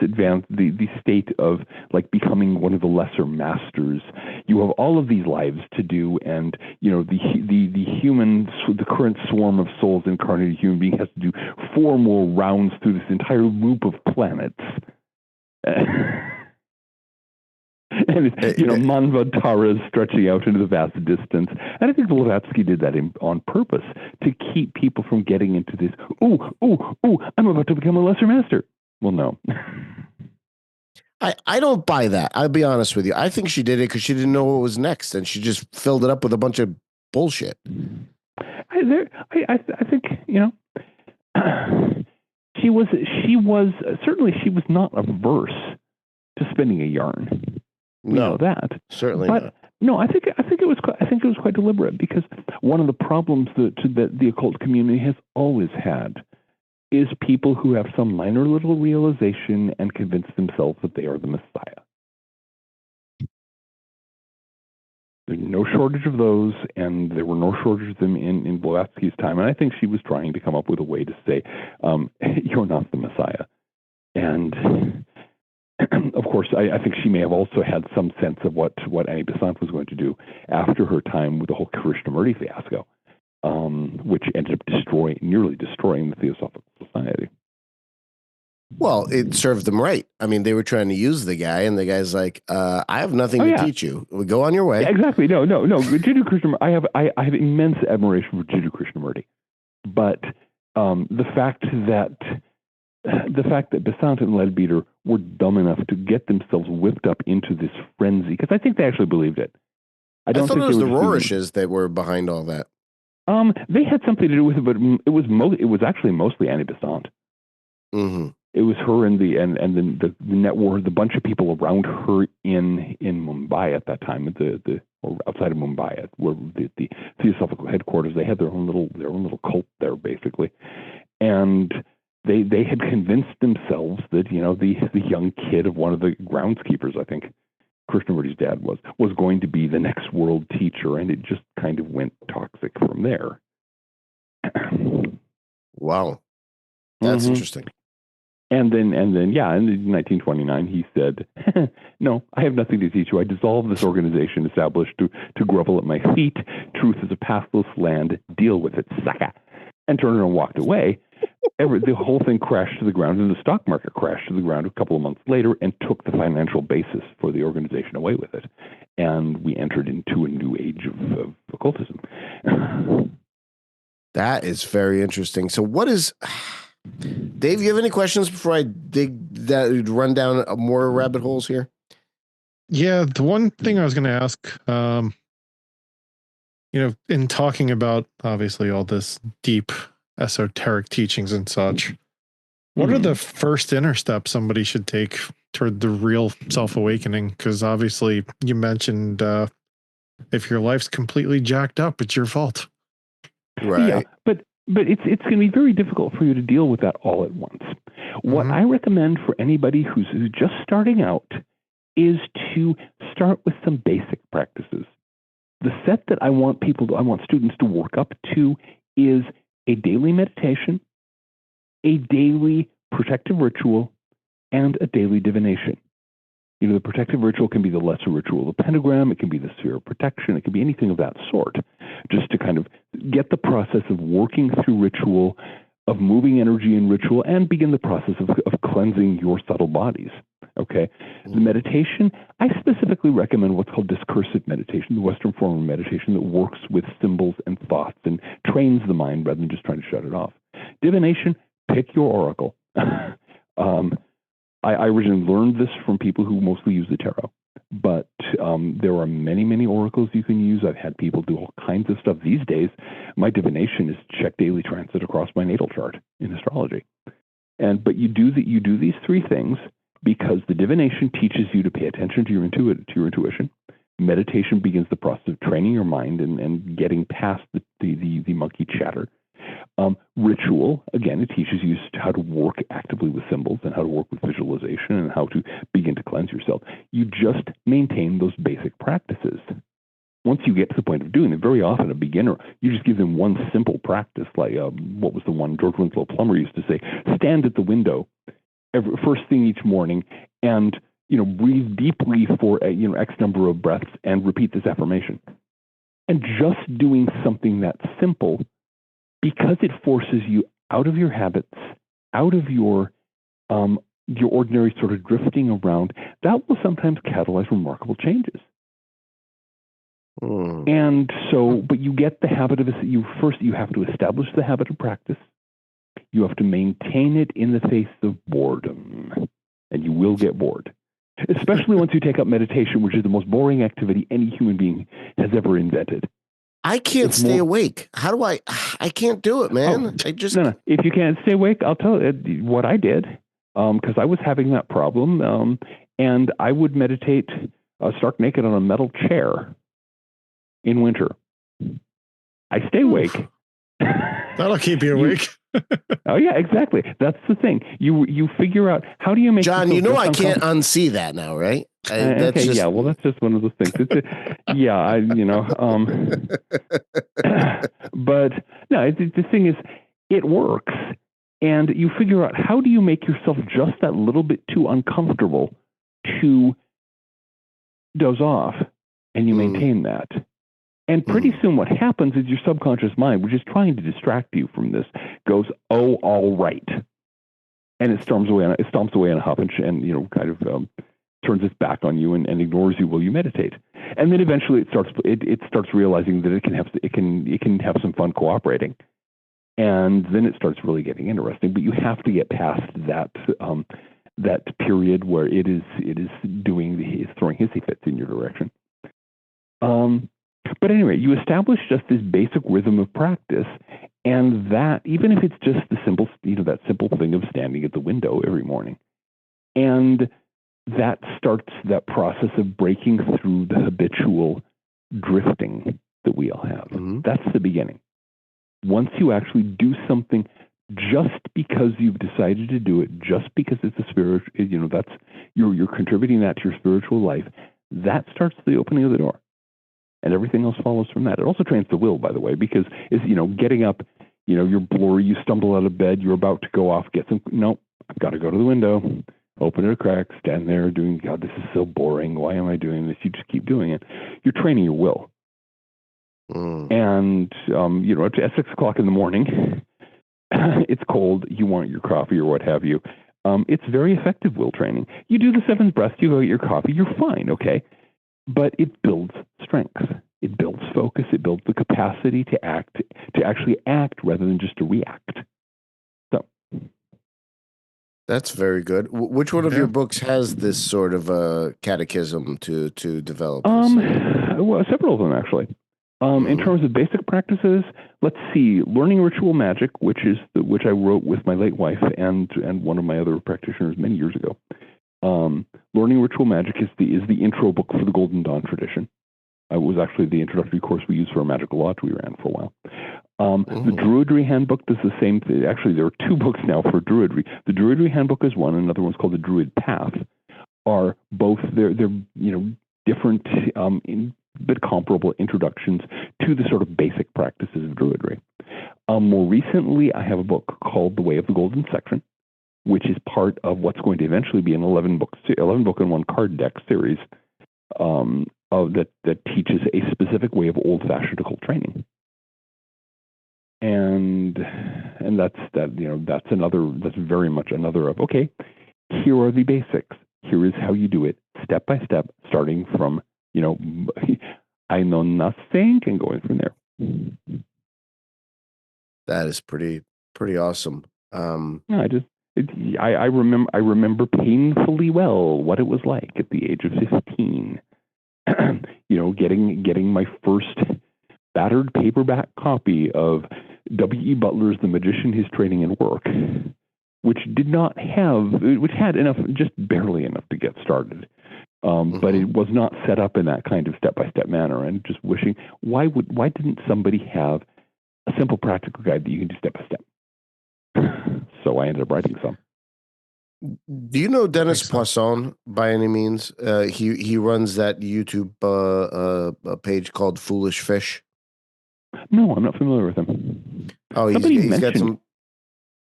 the state of like becoming one of the lesser masters. You have all of these lives to do, and the current swarm of souls incarnated human being has to do 4 more rounds through this entire loop of planets." And Manvantara is stretching out into the vast distance. And I think Blavatsky did that on purpose to keep people from getting into this, I'm about to become a lesser master. Well, no. I don't buy that. I'll be honest with you. I think she did it because she didn't know what was next, and she just filled it up with a bunch of bullshit. I think, she was certainly she was not averse to spinning a yarn. We know that. Certainly but not. No, I think it was quite deliberate, because one of the problems that the occult community has always had is people who have some minor little realization and convince themselves that they are the Messiah. There's no shortage of those, and there were no shortage of them in Blavatsky's time. And I think she was trying to come up with a way to say, you're not the Messiah. And of course, I think she may have also had some sense of what Annie Besant was going to do after her time with the whole Krishnamurti fiasco, which ended up nearly destroying the Theosophical Society. Well, it served them right. I mean, they were trying to use the guy, and the guy's like, I have nothing to teach you. Go on your way. Yeah, exactly. No. Jiddu Krishnamurti, I have immense admiration for Jiddu Krishnamurti. But the fact that Besant and Leadbeater were dumb enough to get themselves whipped up into this frenzy, because I think they actually believed it. I thought it was the Rorishes that were behind all that. They had something to do with it, but it was actually mostly Annie Besant. Mm-hmm. It was her and the network, the bunch of people around her in Mumbai at that time, the or outside of Mumbai, where the Theosophical headquarters. They had their own little cult there, basically, and they had convinced themselves that the young kid of one of the groundskeepers, I think Krishnamurti's dad was going to be the next world teacher, and it just kind of went toxic from there. Wow, that's interesting. And then, in 1929, he said, "No, I have nothing to teach you. I dissolve this organization established to grovel at my feet. Truth is a pathless land. Deal with it, sucker." And turned around and walked away. The whole thing crashed to the ground, and the stock market crashed to the ground a couple of months later and took the financial basis for the organization away with it. And we entered into a new age of occultism. That is very interesting. So what is... Dave, you have any questions before I run down more rabbit holes here? Yeah, the one thing I was going to ask, in talking about obviously all this deep esoteric teachings and such, what are the first inner steps somebody should take toward the real self-awakening? Because obviously you mentioned if your life's completely jacked up, it's your fault. Right. Yeah, but it's going to be very difficult for you to deal with that all at once. What I recommend for anybody who's just starting out is to start with some basic practices. The set that I want students to work up to is a daily meditation, a daily protective ritual, and a daily divination. The protective ritual can be the lesser ritual, the pentagram. It can be the sphere of protection. It can be anything of that sort, just to kind of get the process of working through ritual, of moving energy in ritual, and begin the process of cleansing your subtle bodies. Okay? The meditation, I specifically recommend what's called discursive meditation, the Western form of meditation that works with symbols and thoughts and trains the mind rather than just trying to shut it off. Divination, pick your oracle. I originally learned this from people who mostly use the tarot, but there are many, many oracles you can use. I've had people do all kinds of stuff. These days, my divination is check daily transit across my natal chart in astrology. But you do these three things because the divination teaches you to pay attention to your intuition. Meditation begins the process of training your mind and getting past the monkey chatter. Ritual, again, it teaches you how to work actively with symbols and how to work with visualization and how to begin to cleanse yourself. You just maintain those basic practices. Once you get to the point of doing it, very often a beginner, you just give them one simple practice, like what was the one George Winslow Plummer used to say, stand at the window first thing each morning and breathe deeply for X number of breaths and repeat this affirmation. And just doing something that simple, because it forces you out of your habits, out of your ordinary sort of drifting around, that will sometimes catalyze remarkable changes. And so, but you get the habit of it. You have to establish the habit of practice. You have to maintain it in the face of boredom, and you will get bored. Especially once you take up meditation, which is the most boring activity any human being has ever invented. I can't stay awake. How do I can't do it, man. No. If you can't stay awake, I'll tell you what I did, because I was having that problem, and I would meditate stark naked on a metal chair in winter. I stay awake. That'll keep you awake. Oh yeah, exactly. That's the thing. You figure out, how do you make John? I can't unsee that now, right? Well, that's just one of those things. But no, the thing is, it works, and you figure out, how do you make yourself just that little bit too uncomfortable to doze off, and you maintain that. And pretty soon what happens is your subconscious mind, which is trying to distract you from this, goes, oh, all right. And it stomps away on a hop and kind of turns its back on you and ignores you while you meditate. And then eventually it starts realizing that it can have some fun cooperating. And then it starts really getting interesting. But you have to get past that period where it is throwing hissy fits in your direction. But anyway, you establish just this basic rhythm of practice, and that, even if it's just the simple, that simple thing of standing at the window every morning, and that starts that process of breaking through the habitual drifting that we all have. Mm-hmm. That's the beginning. Once you actually do something just because you've decided to do it, just because it's a spiritual, that's you're contributing that to your spiritual life, that starts the opening of the door. And everything else follows from that. It also trains the will, by the way, because it's, getting up, you're blurry, you stumble out of bed, you're about to go off, I've got to go to the window, open it a crack, stand there doing, God, this is so boring. Why am I doing this? You just keep doing it. You're training your will. And, at 6 o'clock in the morning, it's cold, you want your coffee or what have you. It's very effective will training. You do the 7th breath, you go get your coffee, you're fine, okay? But it builds strength. It builds focus. It builds the capacity to actually act rather than just to react. So that's very good. Which one of your books has this sort of a catechism to develop? Well, several of them actually. In terms of basic practices, let's see. Learning Ritual Magic, which I wrote with my late wife and one of my other practitioners many years ago. Learning Ritual Magic is the intro book for the Golden Dawn tradition. It was actually the introductory course we used for a magical lodge we ran for a while. The Druidry Handbook does the same thing. Actually, there are 2 books now for Druidry. The Druidry Handbook is one, another one's called the Druid Path. Are both they're different but comparable introductions to the sort of basic practices of Druidry. More recently, I have a book called The Way of the Golden Section, which is part of what's going to eventually be an 11-book and 1 card deck series that teaches a specific way of old-fashioned occult training. And that's very much another of, okay, here are the basics. Here is how you do it, step by step, starting from, I know nothing, and going from there. That is pretty awesome. I remember painfully well what it was like at the age of 15. Getting my first battered paperback copy of W.E. Butler's The Magician, His Training and Work, which had enough, just barely enough to get started. But it was not set up in that kind of step-by-step manner, and just wishing, why didn't somebody have a simple practical guide that you can do step-by-step? So I ended up writing some. Do you know Dennis Poisson by any means? He runs that YouTube page called Foolish Fish. No, I'm not familiar with him. Oh, he's got some.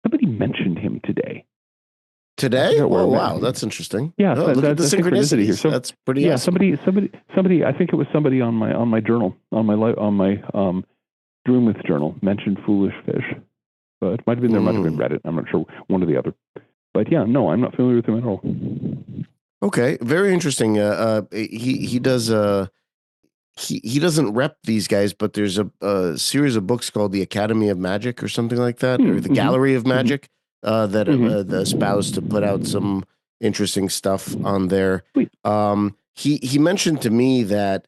Somebody mentioned him today. Today? Oh, wow, that's interesting. Yeah, look at the synchronicity here. So, that's pretty awesome. Somebody. I think it was somebody on my journal, on my Dreamwith journal mentioned Foolish Fish. But it might have been there, might have been Reddit. I'm not sure, one or the other. But yeah, no, I'm not familiar with him at all. Okay, very interesting. He does. He doesn't rep these guys, but there's a series of books called the Academy of Magic or something like that, or the Gallery of Magic that espouse to put out some interesting stuff on there. He mentioned to me that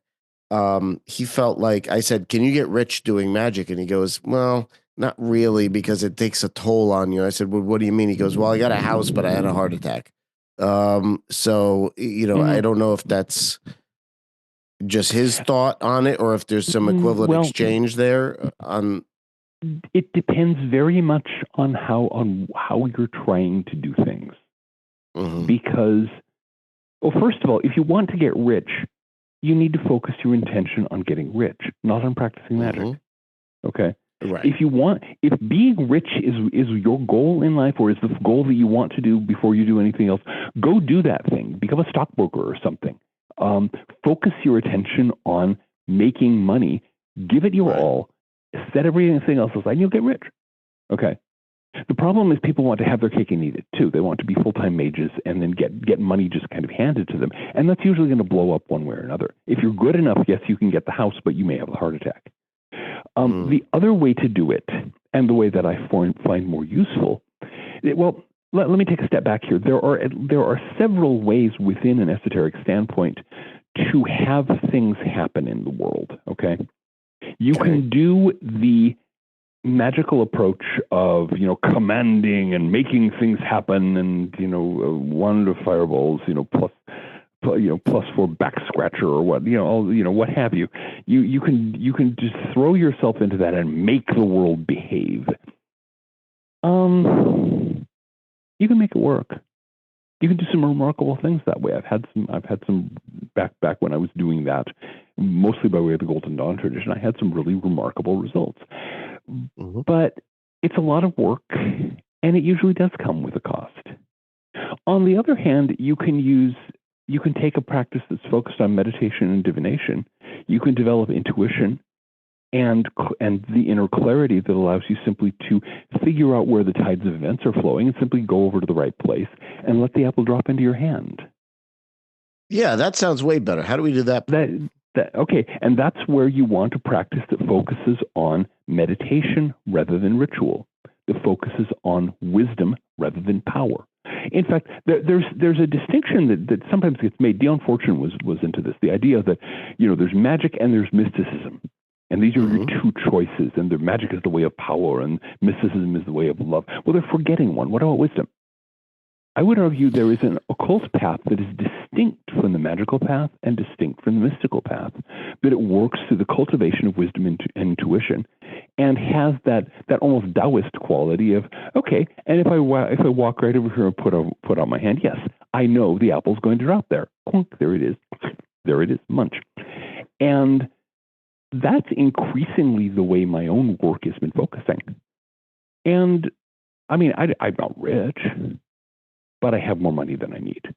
he felt like, I said, "Can you get rich doing magic?" And he goes, "Well, not really, because it takes a toll on you." I said, "Well, what do you mean?" He goes, "Well, I got a house, but I had a heart attack." So, I don't know if that's just his thought on it, or if there's some equivalent exchange there on. It depends very much on how you're trying to do things. Because, first of all, if you want to get rich, you need to focus your intention on getting rich, not on practicing magic. Okay. Right. If being rich is your goal in life, or is the goal that you want to do before you do anything else, go do that thing. Become a stockbroker or something. Focus your attention on making money. Give it your all. Set everything else aside, and you'll get rich. Okay. The problem is people want to have their cake and eat it too. They want to be full-time mages and then get money just kind of handed to them, and that's usually going to blow up one way or another. If you're good enough, yes, you can get the house, but you may have a heart attack. The other way to do it, and the way that I find more useful, let me take a step back here. There are several ways within an esoteric standpoint to have things happen in the world. Okay, you can do the magical approach of commanding and making things happen, and wand of fireballs, +4 back scratcher or what, what have you. You can just throw yourself into that and make the world behave. You can make it work. You can do some remarkable things that way. I've had some back when I was doing that, mostly by way of the Golden Dawn tradition. I had some really remarkable results. Mm-hmm. But it's a lot of work, and it usually does come with a cost. On the other hand, you can take a practice that's focused on meditation and divination. You can develop intuition and the inner clarity that allows you simply to figure out where the tides of events are flowing and simply go over to the right place and let the apple drop into your hand. Yeah, that sounds way better. How do we do that? Okay, and that's where you want a practice that focuses on meditation rather than ritual, that focuses on wisdom rather than power. In fact, there's a distinction that sometimes gets made. Dion Fortune was into this, the idea that there's magic and there's mysticism. And these are your two choices, and their magic is the way of power, and mysticism is the way of love. Well, they're forgetting one. What about wisdom? I would argue there is an occult path that is distinct from the magical path and distinct from the mystical path, that it works through the cultivation of wisdom and intuition, and has that almost Taoist quality of, okay, and if I walk right over here and put out my hand, yes, I know the apple's going to drop there. Clunk, there it is, munch. And that's increasingly the way my own work has been focusing. And I mean, I'm not rich, but I have more money than I need.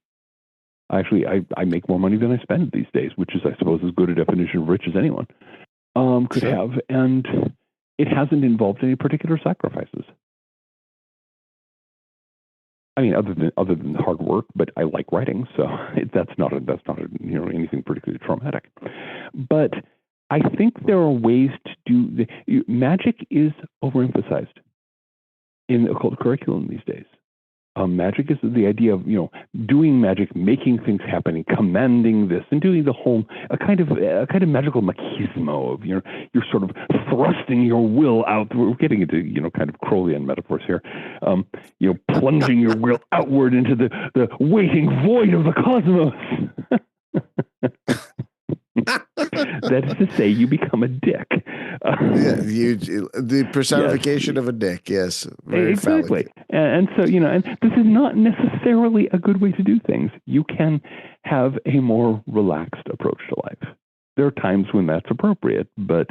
Actually, I make more money than I spend these days, which is, I suppose, as good a definition of rich as anyone could have. And it hasn't involved any particular sacrifices. I mean, other than hard work, but I like writing, so that's not anything particularly traumatic. But I think there are ways to do magic is overemphasized in the occult curriculum these days. Magic is the idea of doing magic, making things happen, commanding this, and doing the whole a kind of magical machismo of you're sort of thrusting your will out. We're getting into kind of Crowleyan metaphors here. Plunging your will outward into the waiting void of the cosmos. That is to say, you become a dick. The personification of a dick. Yes, very exactly. Phallic. And so and this is not necessarily a good way to do things. You can have a more relaxed approach to life. There are times when that's appropriate, but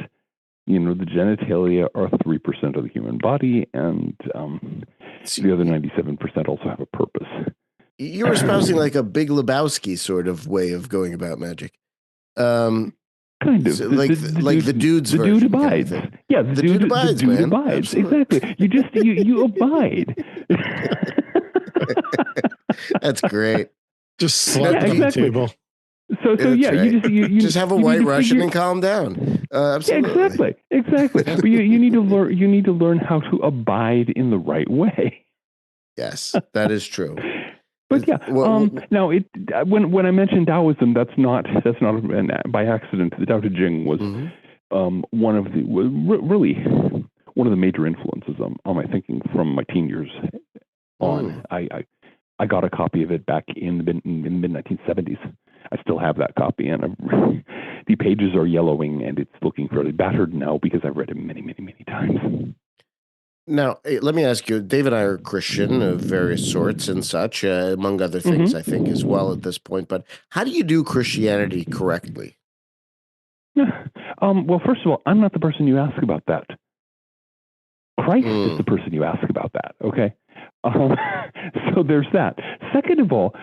the genitalia are 3% of the human body, and the other 97% also have a purpose. You're espousing like a Big Lebowski sort of way of going about magic. Kind of. So the dude's the version. Dude abides. Kind of Yeah, the dude abides, man. Abides. Exactly. You abide. That's great. Just slap it on the table. So yeah, right. you just have a White Russian and calm down. Absolutely. Yeah, exactly. But you need to learn how to abide in the right way. Yes, that is true. But yeah, now when I mentioned Taoism, that's not by accident. The Tao Te Ching was one of the major influences on my thinking from my teen years on. I got a copy of it back in the mid 1970s. I still have that copy, and the pages are yellowing, and it's looking fairly battered now because I've read it many, many, many times. Now, let me ask you, Dave and I are Christian of various sorts and such, among other things, I think, as well at this point. But how do you do Christianity correctly? Well, first of all, I'm not the person you ask about that. Christ is the person you ask about that, okay? So there's that. Second of all...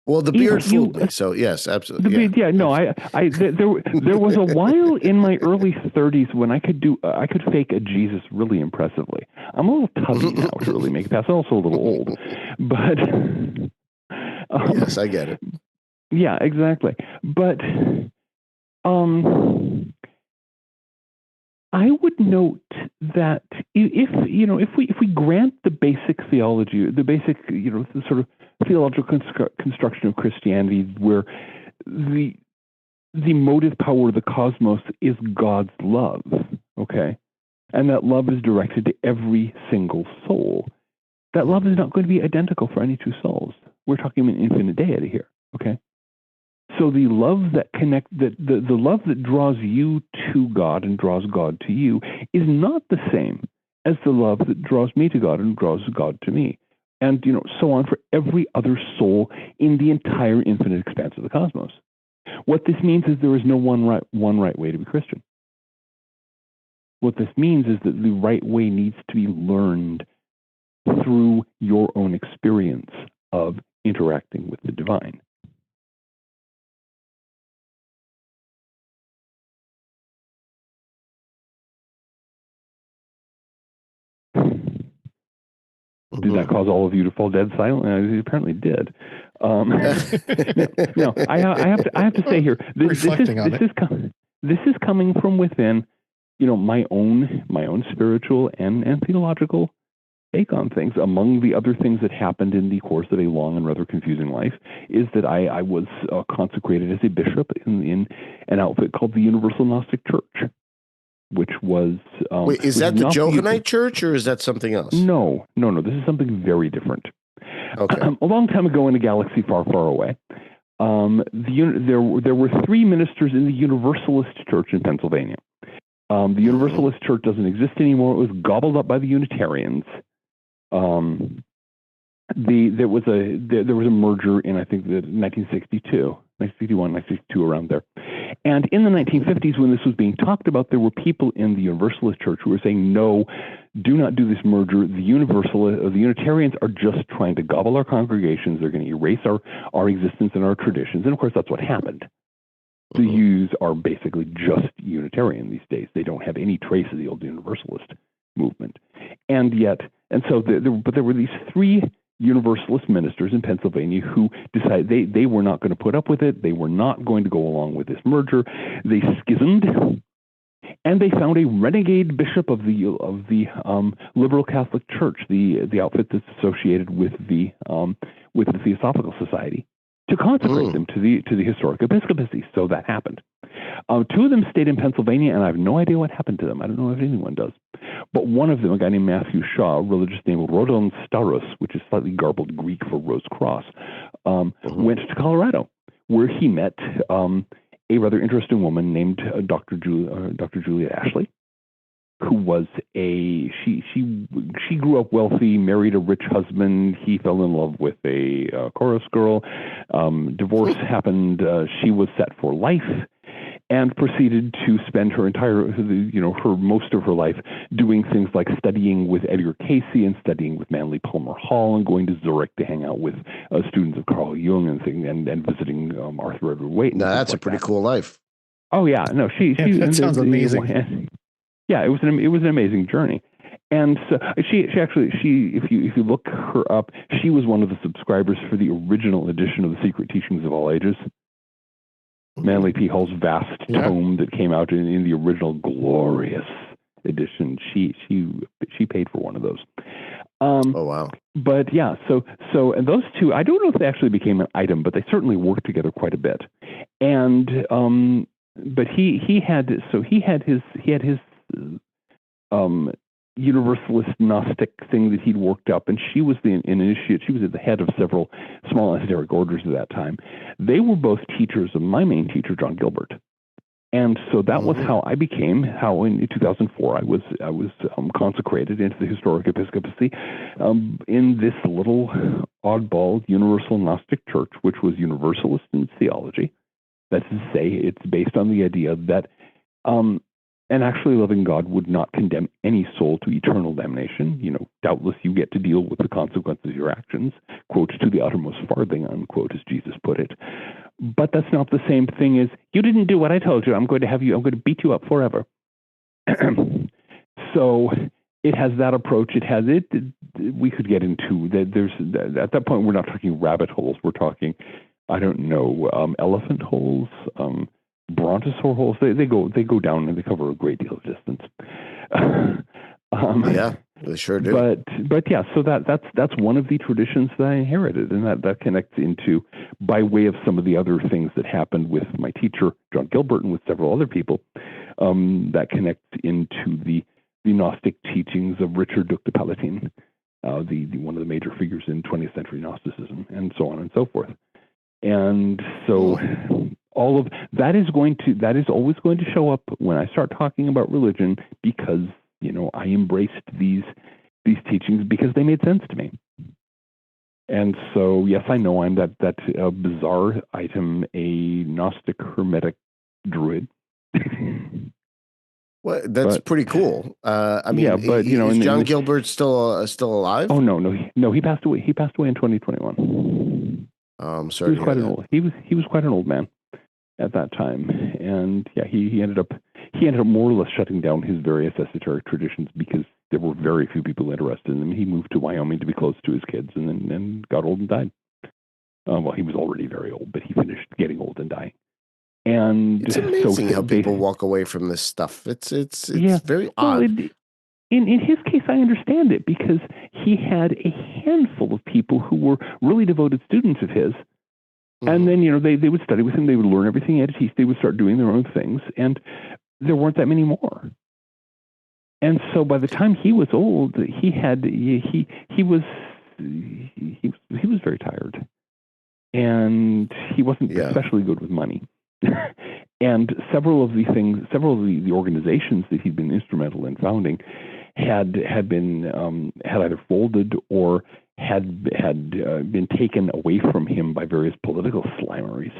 well, the beard fooled me, so yes, absolutely. There was a while in my early 30s when I could fake a Jesus really impressively. I'm a little tubby now to really make it pass. I'm also a little old, but yes, I get it. Yeah, exactly. But I would note that if we grant the basic theology, the basic the sort of theological construction of Christianity, where the motive power of the cosmos is God's love, okay, and that love is directed to every single soul. That love is not going to be identical for any two souls. We're talking about infinite deity here, okay? So the love that the love that draws you to God and draws God to you is not the same as the love that draws me to God and draws God to me. And so on for every other soul in the entire infinite expanse of the cosmos. What this means is there is no one right way to be Christian. What this means is that the right way needs to be learned through your own experience of interacting with the divine. Did that cause all of you to fall dead silent? It apparently did. No, I have to say here, this is coming from within, my own spiritual and theological take on things. Among the other things that happened in the course of a long and rather confusing life is that I was consecrated as a bishop in an outfit called the Universal Gnostic Church, which was... Wait, is that the Johannite Church, or is that something else? No. This is something very different. Okay. A long time ago in a galaxy far, far away, there were 3 ministers in the Universalist Church in Pennsylvania. The Universalist Church doesn't exist anymore. It was gobbled up by the Unitarians. There was a merger in, I think, 1961, 1962, around there. And in the 1950s, when this was being talked about, there were people in the Universalist Church who were saying, no, do not do this merger. The Unitarians are just trying to gobble our congregations. They're going to erase our existence and our traditions. And of course, that's what happened. The U's are basically just Unitarian these days. They don't have any trace of the old Universalist movement. But there were these 3 Universalist ministers in Pennsylvania who decided they were not going to put up with it. They were not going to go along with this merger. They schismed, and they found a renegade bishop of the Liberal Catholic Church, the outfit that's associated with the Theosophical Society, to consecrate them to the historic episcopacy. So that happened. 2 of them stayed in Pennsylvania, and I have no idea what happened to them. I don't know if anyone does. But one of them, a guy named Matthew Shaw, a religious name Rodon Staros, which is slightly garbled Greek for Rose Cross, went to Colorado, where he met a rather interesting woman named Dr. Julia Ashley, who was she grew up wealthy, married a rich husband. He fell in love with a chorus girl. Divorce happened. She was set for life, and proceeded to spend her most of her life doing things like studying with Edgar Cayce and studying with Manly Palmer Hall and going to Zurich to hang out with students of Carl Jung and visiting Arthur Edward Waite. Now that's a pretty cool life. Oh yeah, no, that sounds amazing. Yeah, it was an amazing journey. And so she if you look her up, she was one of the subscribers for the original edition of the Secret Teachings of All Ages. Manly P. Hall's vast tome that came out in the original glorious edition. She paid for one of those. Oh wow! But yeah, so and those 2, I don't know if they actually became an item, but they certainly worked together quite a bit. And but he had his Universalist Gnostic thing that he'd worked up, and she was an initiate. She was at the head of several small esoteric orders at that time. They were both teachers of my main teacher, John Gilbert, and so that was how in 2004 I was consecrated into the historic episcopacy in this little oddball Universal Gnostic Church, which was Universalist in theology. That's to say, it's based on the idea that an actually loving God would not condemn any soul to eternal damnation. Doubtless you get to deal with the consequences of your actions, quote, to the uttermost farthing, unquote, as Jesus put it. But that's not the same thing as, you didn't do what I told you, I'm going to beat you up forever. So it has that approach. It has it. We could get into that. At that point, we're not talking rabbit holes. We're talking, I don't know, elephant holes, brontosaur holes. They go down and they cover a great deal of distance. Yeah, they sure do. But yeah, so that's one of the traditions that I inherited, and that connects into, by way of some of the other things that happened with my teacher John Gilbert and with several other people, that connects into the Gnostic teachings of Richard Duc de Palatin, the one of the major figures in 20th century Gnosticism, and so on and so forth. And so all of that is always going to show up when I start talking about religion, because, I embraced these teachings because they made sense to me. And so, yes, I know I'm that bizarre item, a Gnostic Hermetic Druid. Well, that's pretty cool. I mean, is John Gilbert still alive? Oh no, he passed away. He passed away in 2021. I'm sorry. He was quite an old. He was quite an old man at that time, and yeah, he ended up more or less shutting down his various esoteric traditions because there were very few people interested in him. He moved to Wyoming to be close to his kids, and then got old and died. Well, he was already very old, but he finished getting old and dying. And it's amazing how people walk away from this stuff. It's very odd. Well, in his case, I understand it, because he had a handful of people who were really devoted students of his. And then, they would study with him. They would learn everything he had to teach. They would start doing their own things. And there weren't that many more. And so by the time he was old, he was very tired. And he wasn't especially good with money. And several of the organizations that he'd been instrumental in founding had either folded or had been taken away from him by various political slimeries.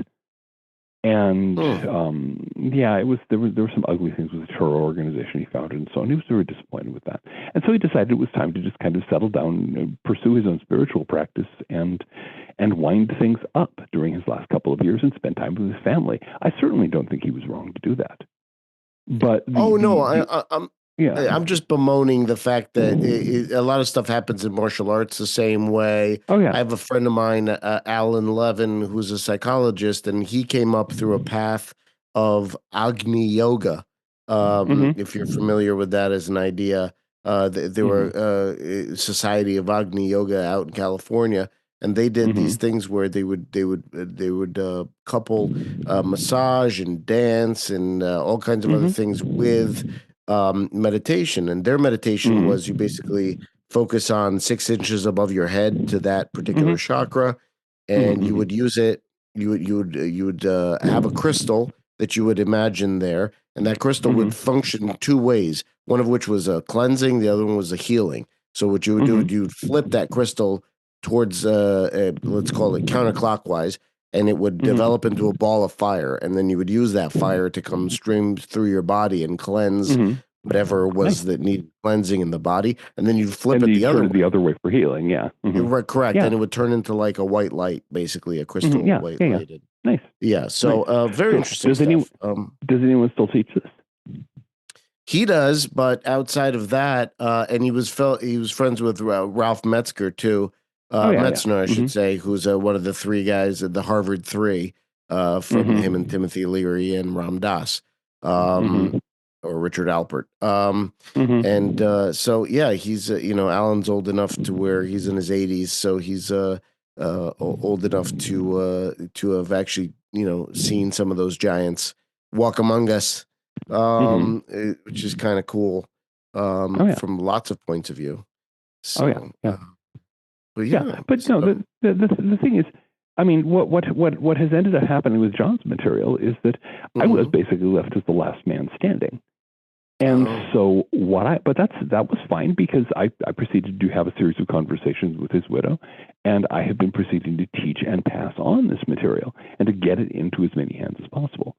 And there were some ugly things with the terror organization he founded and so on. He was very disappointed with that. And so he decided it was time to just kind of settle down, pursue his own spiritual practice, and wind things up during his last couple of years and spend time with his family. I certainly don't think he was wrong to do that. But I'm just bemoaning the fact that a lot of stuff happens in martial arts the same way. Oh, yeah. I have a friend of mine, Alan Levin, who's a psychologist, and he came up through a path of Agni Yoga. If you're familiar with that as an idea, there were a Society of Agni Yoga out in California, and they did these things where they would couple massage and dance and all kinds of other things with meditation. And their meditation was you basically focus on 6 inches above your head to that particular chakra, and you would use it. You would have a crystal that you would imagine there, and that crystal would function 2 ways. One of which was a cleansing, the other one was a healing. So what you would do, you'd flip that crystal towards let's call it counterclockwise, and it would develop into a ball of fire, and then you would use that fire to come stream through your body and cleanse whatever was that needed cleansing in the body, and then you'd flip it the other way for healing. Right, correct. And it would turn into like a white light, basically a crystal white lighted. Nice. Yeah, so very interesting stuff. Does anyone still teach this? He does, but outside of that, and he was friends with Ralph Metzger too. Metzner, I should say, who's one of the 3 guys at the Harvard 3 from him and Timothy Leary and Ram Dass, or Richard Alpert. And so, yeah, he's, Alan's old enough to where he's in his 80s. So he's old enough to have actually, seen some of those giants walk among us, which is kind of cool from lots of points of view. So, but the thing is, I mean, what has ended up happening with John's material is that I was basically left as the last man standing, and so that was fine, because I proceeded to have a series of conversations with his widow, and I have been proceeding to teach and pass on this material and to get it into as many hands as possible.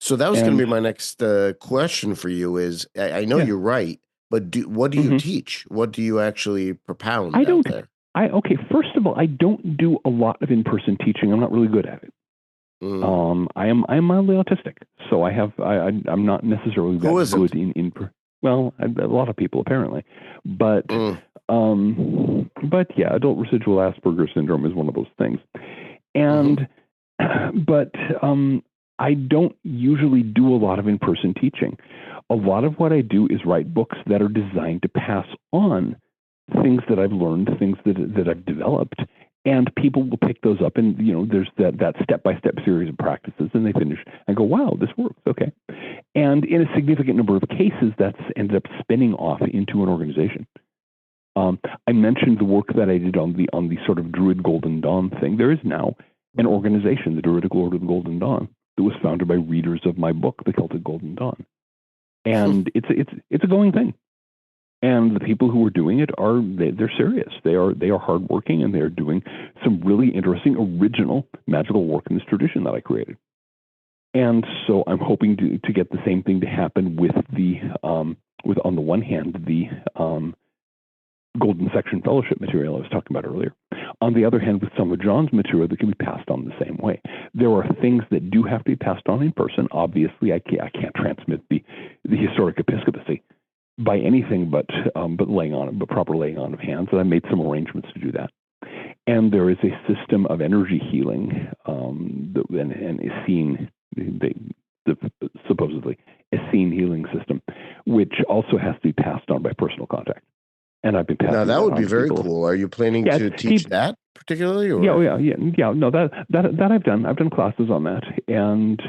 So that was going to be my next question for you. Is I know you're right, but what do you teach? What do you actually propound out there? First of all, I don't do a lot of in-person teaching. I'm not really good at it. I'm mildly autistic, so I'm not necessarily that good in well, a lot of people apparently, but yeah, adult residual Asperger's syndrome is one of those things, and but I don't usually do a lot of in-person teaching. A lot of what I do is write books that are designed to pass on things that I've learned, things that I've developed, and people will pick those up, and there's that step-by-step series of practices, and they finish and go, wow, this works, okay. And in a significant number of cases, that's ended up spinning off into an organization. I mentioned the work that I did on the sort of Druid Golden Dawn thing. There is now an organization, the Druidic Order of the Golden Dawn, that was founded by readers of my book, The Celtic Golden Dawn. And it's a going thing. And the people who are doing it they're serious. They are hardworking, and they're doing some really interesting, original magical work in this tradition that I created. And so I'm hoping to get the same thing to happen with on the one hand, the Golden Section Fellowship material I was talking about earlier. On the other hand, with some of John's material that can be passed on the same way. There are things that do have to be passed on in person. Obviously, I can't transmit the historic episcopacy by anything but proper laying on of hands, and I made some arrangements to do that. And there is a system of energy healing and Essene, supposedly Essene healing system, which also has to be passed on by personal contact. And I've been passing. Now that would be very cool. Are you planning to teach that particularly? Or? Yeah. No, that I've done. I've done classes on that, and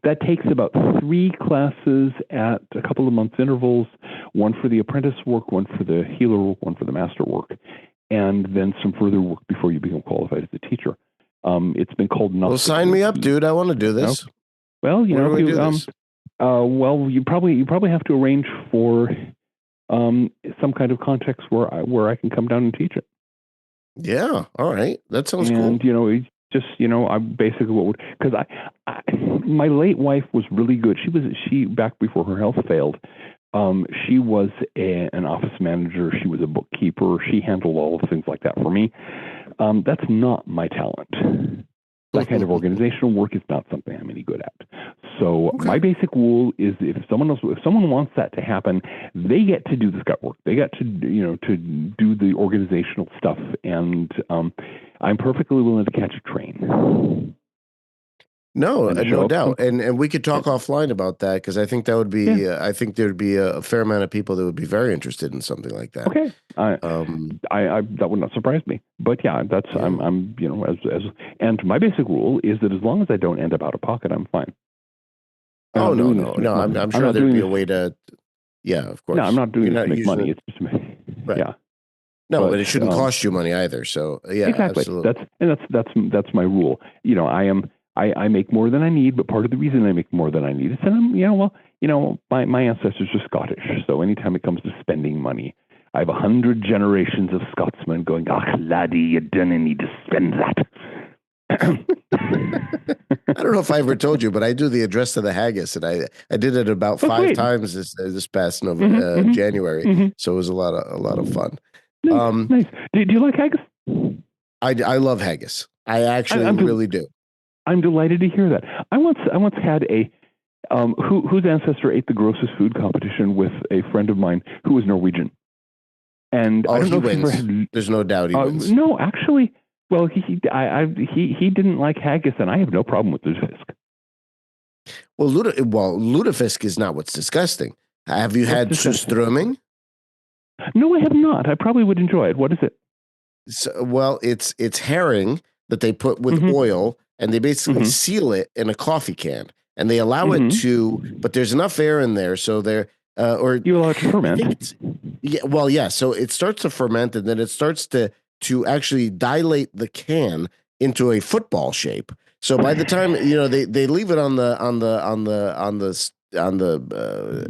that takes about 3 classes at a couple of months intervals. One for the apprentice work, one for the healer work, one for the master work, and then some further work before you become qualified as a teacher. It's been called Gnosticism. Well, sign me up, dude. I want to do this. Okay. Well, you probably have to arrange for some kind of context where I can come down and teach it. Yeah. All right. That sounds cool. And, I basically because my late wife was really good. She back before her health failed. She was an office manager. She was a bookkeeper. She handled all of things like that for me. That's not my talent. That kind of organizational work is not something I'm any good at. So my basic rule is if someone wants that to happen, they get to do the gut work. They get to do the organizational stuff, and I'm perfectly willing to catch a train. No doubt, and we could talk offline about that, because I think that would be I think there'd be a fair amount of people that would be very interested in something like that. Okay, I that would not surprise me. But that's I'm and my basic rule is that as long as I don't end up out of pocket, I'm fine. No. I'm sure there'd be a way to. Yeah, of course. No, I'm not doing it to make money. It's just right. Yeah. No, but it shouldn't cost you money either. So exactly. Absolutely. That's my rule. I make more than I need, but part of the reason I make more than I need is that my ancestors are Scottish. So anytime it comes to spending money, I have 100 generations of Scotsmen going, laddie, you don't need to spend that. I don't know if I ever told you, but I do the address to the haggis, and I did it about 5 times this past January. So it was a lot of fun. Nice. Do you like haggis? I love haggis. I actually really do. I'm delighted to hear that. I once had a whose ancestor ate the grossest food competition with a friend of mine who was Norwegian. And I don't know he wins. There's no doubt he wins. No, actually, well, he didn't like haggis, and I have no problem with lutefisk. Well, lutefisk is not what's disgusting. Have you had surströmming? No, I have not. I probably would enjoy it. What is it? So, it's herring that they put with oil, and they basically seal it in a coffee can, and they allow it to. But there's enough air in there, so they're you allow it to ferment. So it starts to ferment, and then it starts to actually dilate the can into a football shape. So by the time they leave it on the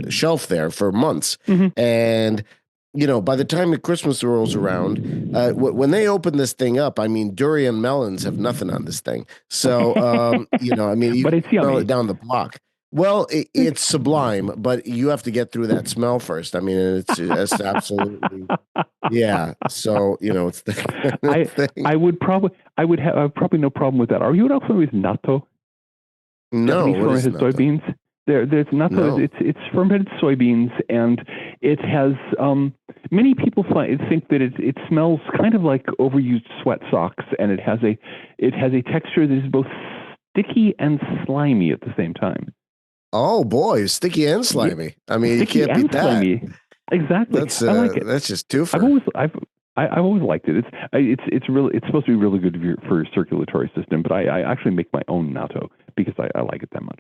shelf there for months, and by the time Christmas rolls around, when they open this thing up, I mean, durian melons have nothing on this thing. So you but it's smell yummy. it down the block. Well, it's sublime, but you have to get through that smell first. I mean, it's absolutely, yeah. So it's the thing. I would have probably no problem with that. Are you also with natto? No, what is natto? Soybeans. There's natto. No. It's fermented soybeans, and it has many people think that it smells kind of like overused sweat socks, and it has a texture that is both sticky and slimy at the same time. Oh boy, sticky and slimy. I mean, you can't beat that. Slimy. Exactly. I like it. That's just too far. I've always liked it. It's supposed to be really good for your circulatory system, but I actually make my own natto because I like it that much.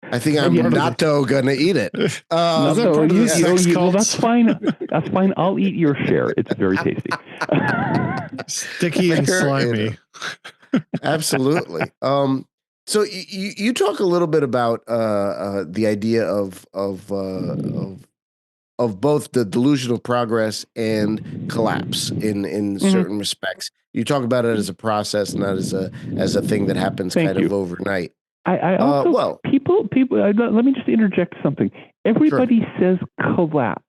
I think I'm not gonna eat it. Is that part of the sex well, cult? that's fine. That's fine. I'll eat your share. It's very tasty. Sticky and slimy. Absolutely. So you talk a little bit about the idea of both the delusion of progress and collapse in certain respects. You talk about it as a process, not as a thing that happens kind of overnight. I also people. Let me just interject something. Everybody says collapse.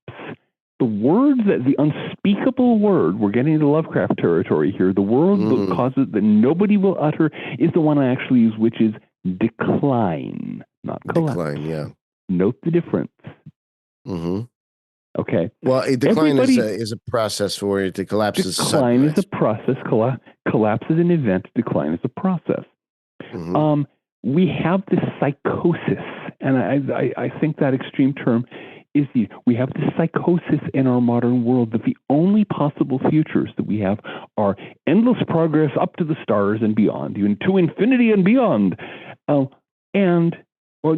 The word the unspeakable word, we're getting into Lovecraft territory here. The word that causes that nobody will utter is the one I actually use, which is decline, not collapse. Decline, yeah. Note the difference. Mm-hmm. Okay. Well, a decline is a process for it. To collapse is decline is a process. Collapse is an event. Decline is a process. Mm-hmm. We have this psychosis, and I think that extreme term is we have this psychosis in our modern world that the only possible futures that we have are endless progress up to the stars and beyond, even to infinity and beyond. Well,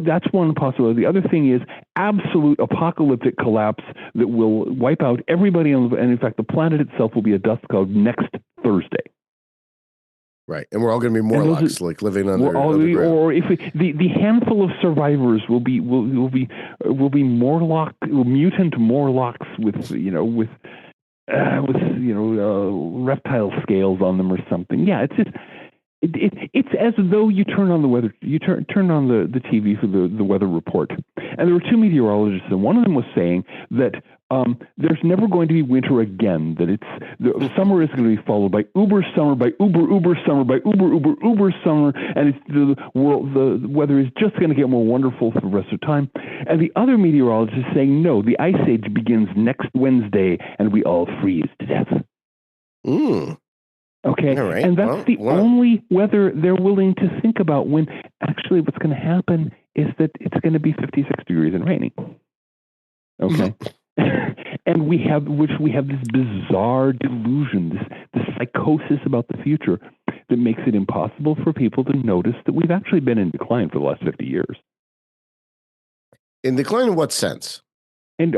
that's one possibility. The other thing is absolute apocalyptic collapse that will wipe out everybody and in fact, the planet itself will be a dust cloud next Thursday. Right, and we're all going to be Morlocks, like living underground. Or if the handful of survivors will be Morlock, mutant Morlocks with reptile scales on them or something. Yeah, it's just. It's as though you turn on the weather. You turn on the TV for the weather report, and there were two meteorologists, and one of them was saying that there's never going to be winter again. That the summer is going to be followed by uber summer, by uber summer, by uber summer, and the weather is just going to get more wonderful for the rest of time. And the other meteorologist is saying no, the ice age begins next Wednesday, and we all freeze to death. Okay, right. And that's the only weather they're willing to think about, when actually what's going to happen is that it's going to be 56 degrees and raining. Okay. And we have this bizarre delusion, this psychosis about the future that makes it impossible for people to notice that we've actually been in decline for the last 50 years. In decline in what sense? And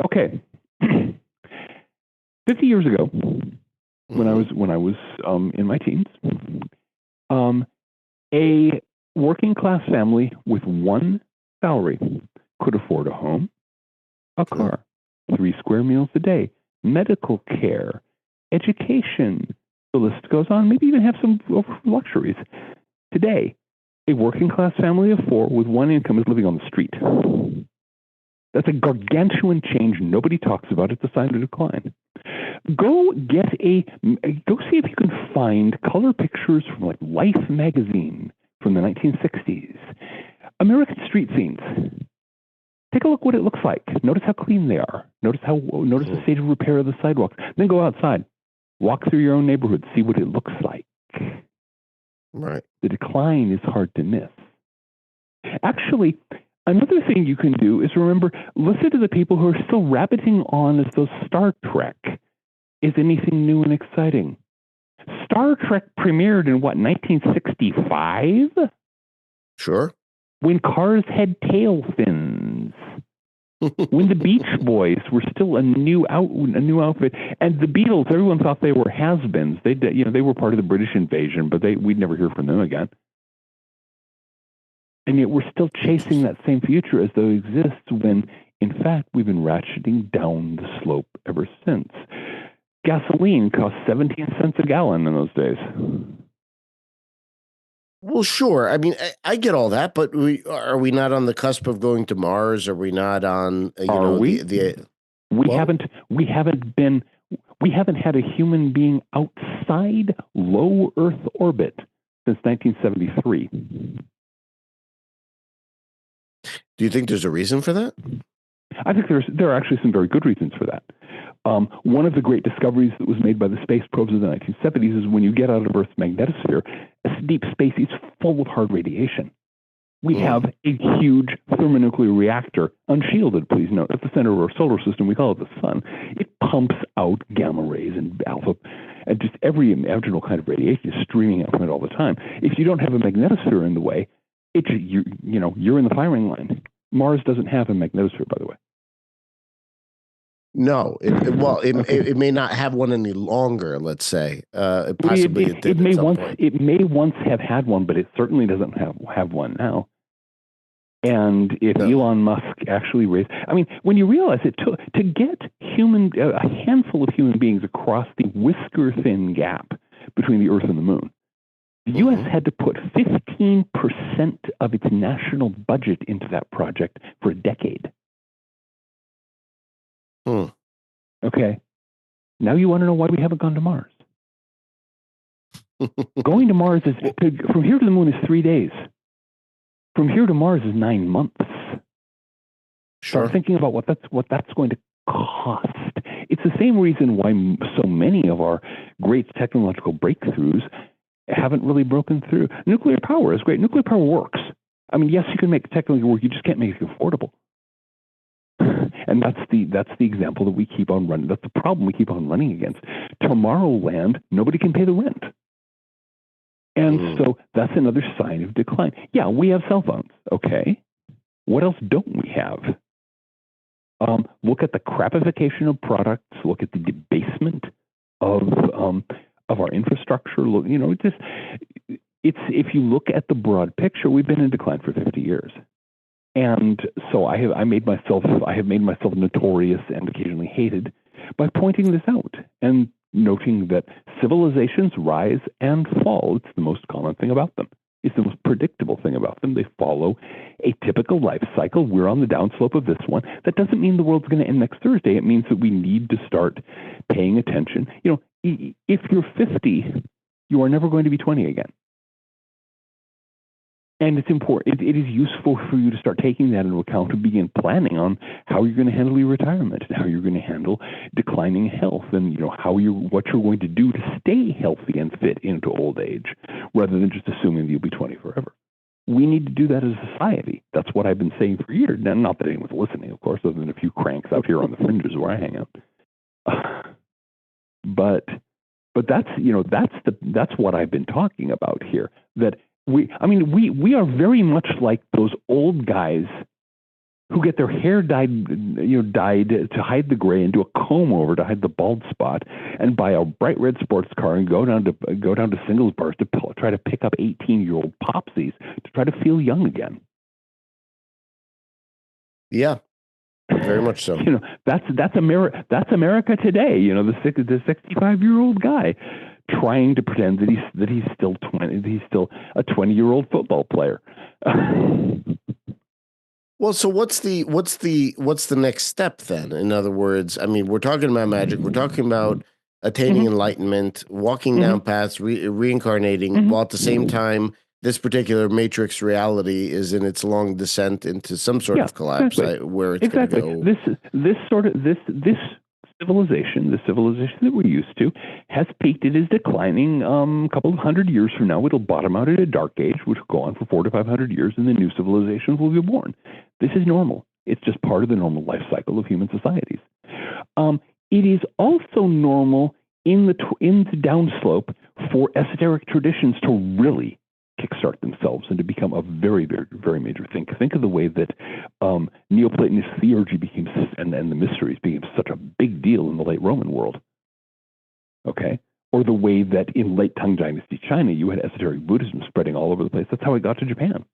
50 years ago, when I was in my teens, a working class family with one salary could afford a home, a car, 3 square meals a day, medical care, education. The list goes on. Maybe even have some luxuries. Today, a working class family of 4 with one income is living on the street. That's a gargantuan change. Nobody talks about it. It's a sign of decline. Go see if you can find color pictures from like Life magazine from the 1960s. American street scenes. Take a look what it looks like. Notice how clean they are. Notice the state of repair of the sidewalks. Then go outside. Walk through your own neighborhood. See what it looks like. Right. The decline is hard to miss. Actually, another thing you can do is listen to the people who are still rabbiting on as though Star Trek is anything new and exciting. Star Trek premiered in 1965? Sure. When cars had tail fins. When the Beach Boys were still a new outfit, and the Beatles, everyone thought they were has-beens. They were part of the British invasion, but we'd never hear from them again. And yet we're still chasing that same future as though it exists, when, in fact, we've been ratcheting down the slope ever since. Gasoline cost 17 cents a gallon in those days. Well, sure. I mean, I get all that, but are we not on the cusp of going to Mars? Are we not on? We haven't had a human being outside low Earth orbit since 1973. Do you think there's a reason for that? I think there are actually some very good reasons for that. One of the great discoveries that was made by the space probes of the 1970s is when you get out of Earth's magnetosphere, deep space is full of hard radiation. We have a huge thermonuclear reactor, unshielded, please note, at the center of our solar system. We call it the sun. It pumps out gamma rays and alpha, and just every imaginable kind of radiation is streaming out from it all the time. If you don't have a magnetosphere in the way, you're in the firing line. Mars doesn't have a magnetosphere, by the way. No, it may not have one any longer. Let's say, possibly it did at some point. It may once have had one, but it certainly doesn't have one now. And if Elon Musk actually raised, I mean, when you realize it took to get a handful of human beings across the whisker-thin gap between the Earth and the Moon, the U.S. had to put 15% of its national budget into that project for a decade. Okay. Now you want to know why we haven't gone to Mars? Going to Mars from here to the Moon is 3 days. From here to Mars is 9 months. Sure. Start thinking about what that's going to cost. It's the same reason why so many of our great technological breakthroughs haven't really broken through. Nuclear power is great. Nuclear power works. I mean, yes, you can make it technically work. You just can't make it affordable. And that's the example that we keep on running. That's the problem we keep on running against. Tomorrowland, nobody can pay the rent. And so that's another sign of decline. Yeah, we have cell phones. Okay. What else don't we have? Look at the crapification of products. Look at the debasement of our infrastructure. Look, if you look at the broad picture, we've been in decline for 50 years. And so I have made myself notorious and occasionally hated by pointing this out and noting that civilizations rise and fall. It's the most common thing about them. It's the most predictable thing about them. They follow a typical life cycle. We're on the downslope of this one. That doesn't mean the world's going to end next Thursday. It means that we need to start paying attention. If you're 50, you are never going to be 20 again. And it's important. It is useful for you to start taking that into account and begin planning on how you're going to handle your retirement and how you're going to handle declining health and what you're going to do to stay healthy and fit into old age, rather than just assuming that you'll be 20 forever. We need to do that as a society. That's what I've been saying for years. Now, not that anyone's listening, of course, other than a few cranks out here on the fringes where I hang out. But that's what I've been talking about here. That we are very much like those old guys who get their hair dyed to hide the gray and do a comb over to hide the bald spot, and buy a bright red sports car and go down to singles bars to try to pick up 18-year-old popsies to try to feel young again. Yeah, very much so. That's America today. The 65-year-old guy trying to pretend that he's still 20. He's still a 20-year-old football player. Well, so what's the next step then? In other words, I mean, we're talking about magic. We're talking about attaining enlightenment, walking down paths, reincarnating, while at the same time, this particular matrix reality is in its long descent into some sort of collapse, where it's going to go. This civilization, the civilization that we're used to, has peaked. It is declining. A couple of 100 years from now, it'll bottom out at a dark age, which will go on for 400 to 500 years, and the new civilizations will be born. This is normal. It's just part of the normal life cycle of human societies. It is also normal in the downslope for esoteric traditions to really kickstart themselves and to become a very, very, very major thing. Think of the way that Neoplatonist theurgy became, and the mysteries became such a big deal in the late Roman world. Okay? Or the way that in late Tang Dynasty China, you had esoteric Buddhism spreading all over the place. That's how it got to Japan.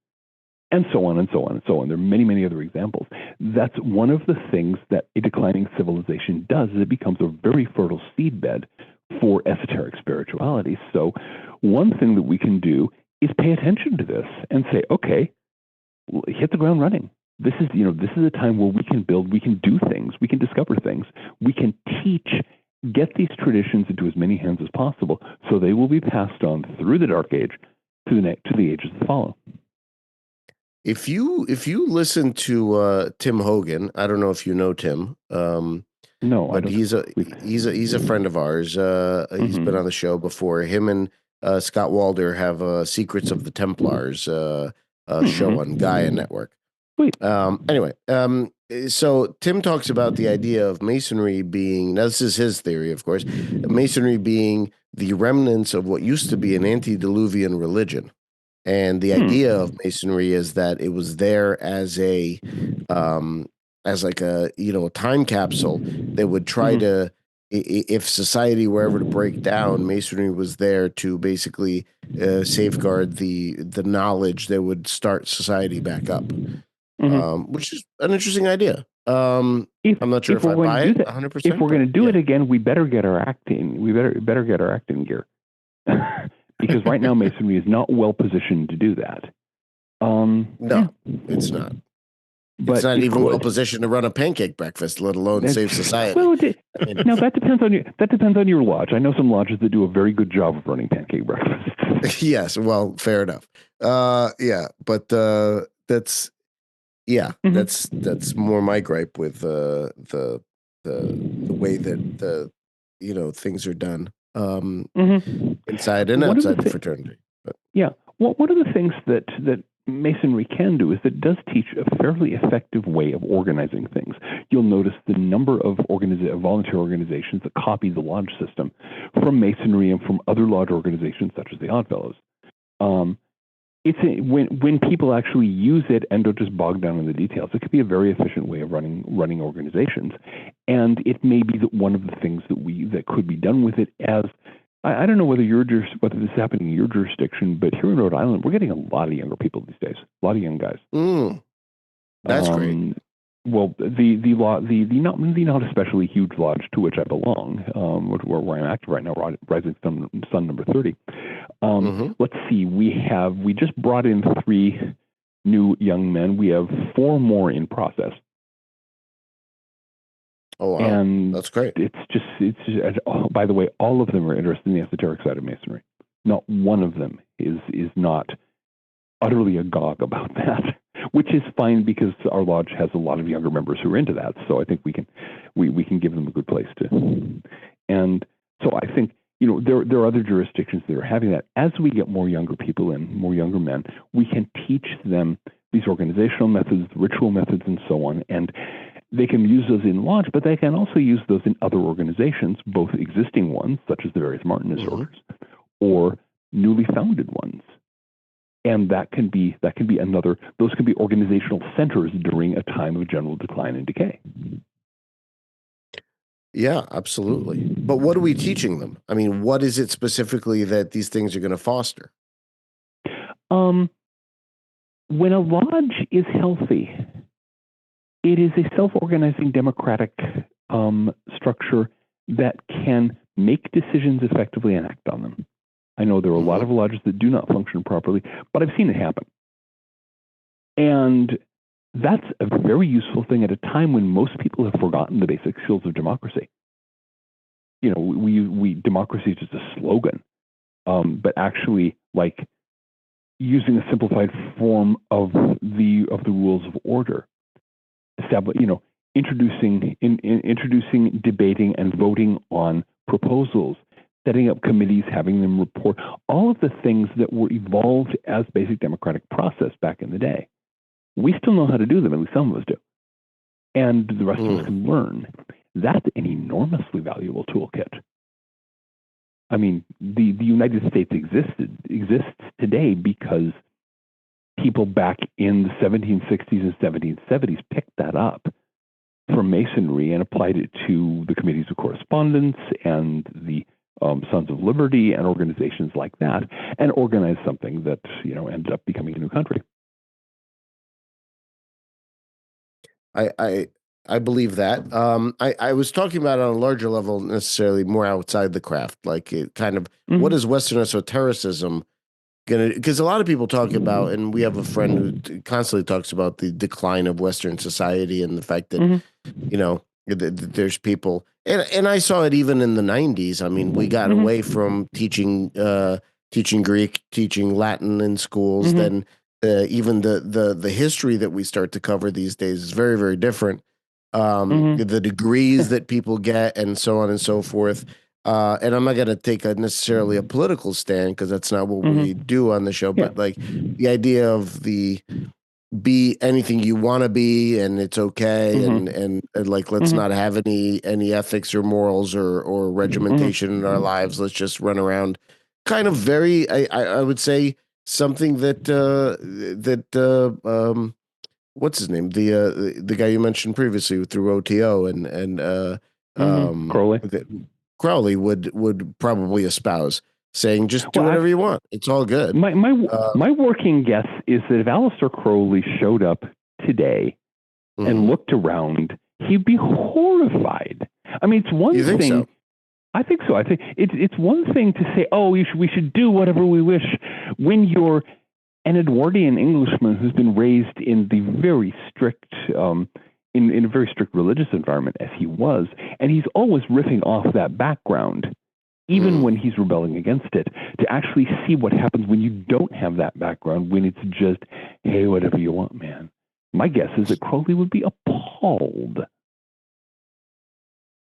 And so on and so on and so on. There are many, many other examples. That's one of the things that a declining civilization does, is it becomes a very fertile seedbed for esoteric spirituality. So one thing that we can do is pay attention to this and say, okay, hit the ground running. This is a time where we can build, we can do things, we can discover things, we can teach, get these traditions into as many hands as possible, so they will be passed on through the dark age to the ages that follow. If you listen to Tim Hogan, I don't know if you know Tim. No, but he's a friend of ours. He's been on the show before. Him and Scott Walder have Secrets of the Templars show on Gaia Network. Anyway, so Tim talks about the idea of Masonry being, now this is his theory, of course, Masonry being the remnants of what used to be an antediluvian religion. And the idea of Masonry is that it was there as a, like a, a time capsule that would try to, if society were ever to break down, Masonry was there to basically safeguard the knowledge that would start society back up, which is an interesting idea. I'm not sure if I buy it 100%. If we're going to do it again, we better get our acting. We better get our acting gear. Because right now Masonry is not well positioned to do that. No, it's not. But it's not even well positioned to run a pancake breakfast, let alone save society. Well, now that depends on your lodge. I know some lodges that do a very good job of running pancake breakfasts. Yes, well, fair enough. Yeah, but that's more my gripe with the way that things are done. Inside and outside the fraternity. But. Yeah. Well, one of the things that Masonry can do is it does teach a fairly effective way of organizing things. You'll notice the number of volunteer organizations that copy the lodge system from Masonry and from other lodge organizations such as the Oddfellows. When people actually use it and don't just bog down in the details, it could be a very efficient way of running organizations. And it may be that one of the things that could be done with it as I don't know whether this is happening in your jurisdiction, but here in Rhode Island, we're getting a lot of younger people these days, a lot of young guys. That's great. Well, the not especially huge lodge to which I belong, where I'm active right now, Rising Sun number 30. Let's see, we just brought in 3 new young men. We have 4 more in process. Oh, wow. And that's great. It's just, by the way, all of them are interested in the esoteric side of Masonry. Not one of them is not utterly agog about that, which is fine because our lodge has a lot of younger members who are into that. So I think we can give them a good place to. And so I think, there are other jurisdictions that are having that. As we get more younger people in, more younger men, we can teach them these organizational methods, ritual methods, and so on. And they can use those in lodge, but they can also use those in other organizations, both existing ones, such as the various Martinist orders, or newly founded ones. And those can be organizational centers during a time of general decline and decay. Yeah, absolutely. But what are we teaching them? I mean, what is it specifically that these things are going to foster? When a lodge is healthy, it is a self-organizing democratic structure that can make decisions effectively and act on them. I know there are a lot of lodges that do not function properly, but I've seen it happen. And that's a very useful thing at a time when most people have forgotten the basic skills of democracy. Democracy is just a slogan, but actually, like using a simplified form of the rules of order. Introducing, debating, and voting on proposals, setting up committees, having them report, all of the things that were evolved as basic democratic process back in the day. We still know how to do them, at least some of us do. And the rest of us can learn. That's an enormously valuable toolkit. I mean, the United States exists today because people back in the 1760s and 1770s picked that up from Masonry and applied it to the Committees of Correspondence and the Sons of Liberty and organizations like that, and organized something that ended up becoming a new country. I believe that. I was talking about it on a larger level, necessarily more outside the craft, like it kind of what is Western esotericism gonna? Because a lot of people talk about, and we have a friend who constantly talks about the decline of Western society and the fact that there's people, and I saw it even in the 90s. I mean, we got away from teaching Greek, teaching Latin in schools. Then even the history that we start to cover these days is very, very different. The degrees that people get and so on and so forth. And I'm not going to take necessarily a political stand because that's not what we do on the show, but like the idea of be anything you want to be and it's okay. And like, let's not have any ethics or morals or regimentation in our lives. Let's just run around kind of very, I would say something that what's his name? The guy you mentioned previously through OTO and Crowley. Crowley would probably espouse, saying just do whatever you want. It's all good. My working guess is that if Aleister Crowley showed up today and looked around, he'd be horrified. I mean, it's one thing. So? I think so. I think it's one thing to say, "Oh, we should do whatever we wish," when you're an Edwardian Englishman who's been raised in the very strict, in a very strict religious environment as he was, and he's always riffing off that background, even when he's rebelling against it. To actually see what happens when you don't have that background, when it's just, "Hey, whatever you want, man." My guess is that Crowley would be appalled.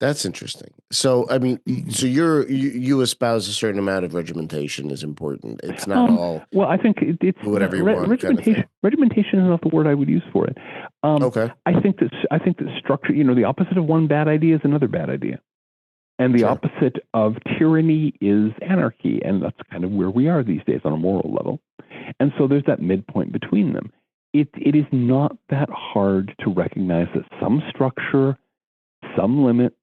That's interesting. So, I mean, so you espouse a certain amount of regimentation is important. It's not all. Well, I think it's whatever you want. Regimentation is not the word I would use for it. Okay. I think that structure. The opposite of one bad idea is another bad idea, and the opposite of tyranny is anarchy, and that's kind of where we are these days on a moral level. And so there's that midpoint between them. It is not that hard to recognize that some structure, some limits,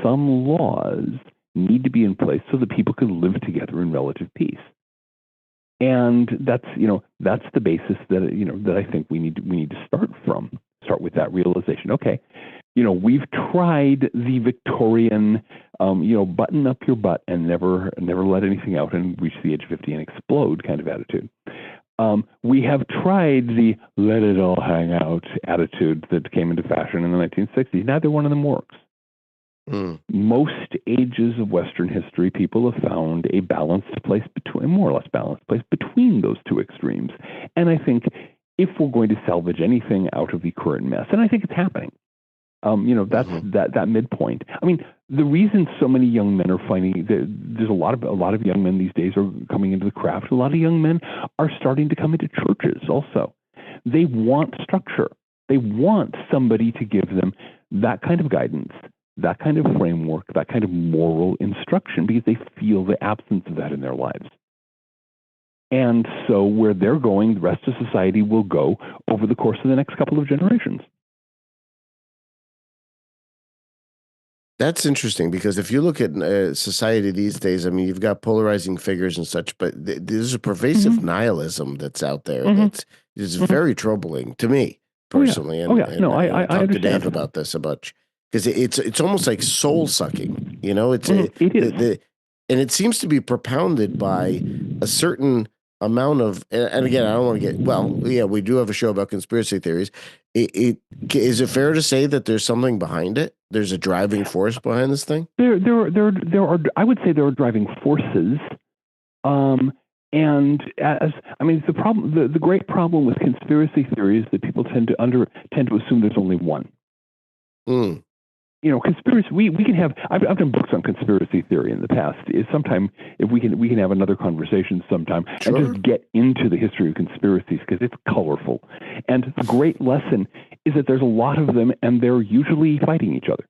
some laws need to be in place so that people can live together in relative peace. And that's the basis that I think we need to start with that realization. Okay, we've tried the Victorian, button up your butt and never let anything out and reach the age of 50 and explode kind of attitude. We have tried the let it all hang out attitude that came into fashion in the 1960s. Neither one of them works. Most ages of Western history, people have found a more or less balanced place between those two extremes. And I think if we're going to salvage anything out of the current mess, and I think it's happening, that's that midpoint. I mean, the reason so many young men are finding there's a lot of young men these days are coming into the craft. A lot of young men are starting to come into churches also. They want structure. They want somebody to give them that kind of guidance, that kind of framework, that kind of moral instruction, because they feel the absence of that in their lives. And so where they're going, the rest of society will go over the course of the next couple of generations. That's interesting, because if you look at society these days, I mean, you've got polarizing figures and such, but there's a pervasive nihilism that's out there. It's very troubling to me personally. I talked to Dave understand about this a bunch, because it's almost like soul sucking. It is. And it seems to be propounded by a certain amount of, and again, I don't want to get, we do have a show about conspiracy theories. Is it fair to say that there's something behind it? There's a driving force behind this thing? There are, I would say there are driving forces. And the problem, the great problem with conspiracy theories is that people tend to assume there's only one. Conspiracy. We can have. I've done books on conspiracy theory in the past. Sometime if we can have another conversation sometime and just get into the history of conspiracies, because it's colorful. And the great lesson is that there's a lot of them, and they're usually fighting each other.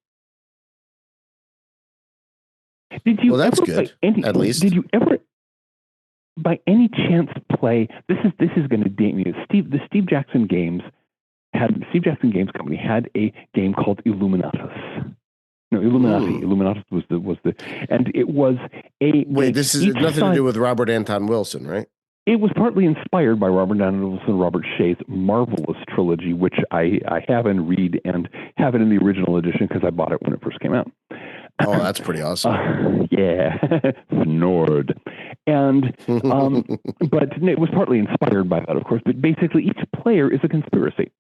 Did you? Well, that's good. At least. Did you ever, by any chance, play? This is going to date me. The Steve Jackson Games Company had a game called Illuminatus. No, Illuminati. Illuminatus was the, and it was a. Wait, this is nothing to do with Robert Anton Wilson, right? It was partly inspired by Robert Anton Wilson and Robert Shea's marvelous trilogy, which I have and read and have it in the original edition because I bought it when it first came out. Oh, that's pretty awesome. Yeah, Nord. And, but it was partly inspired by that, of course. But basically, each player is a conspiracy.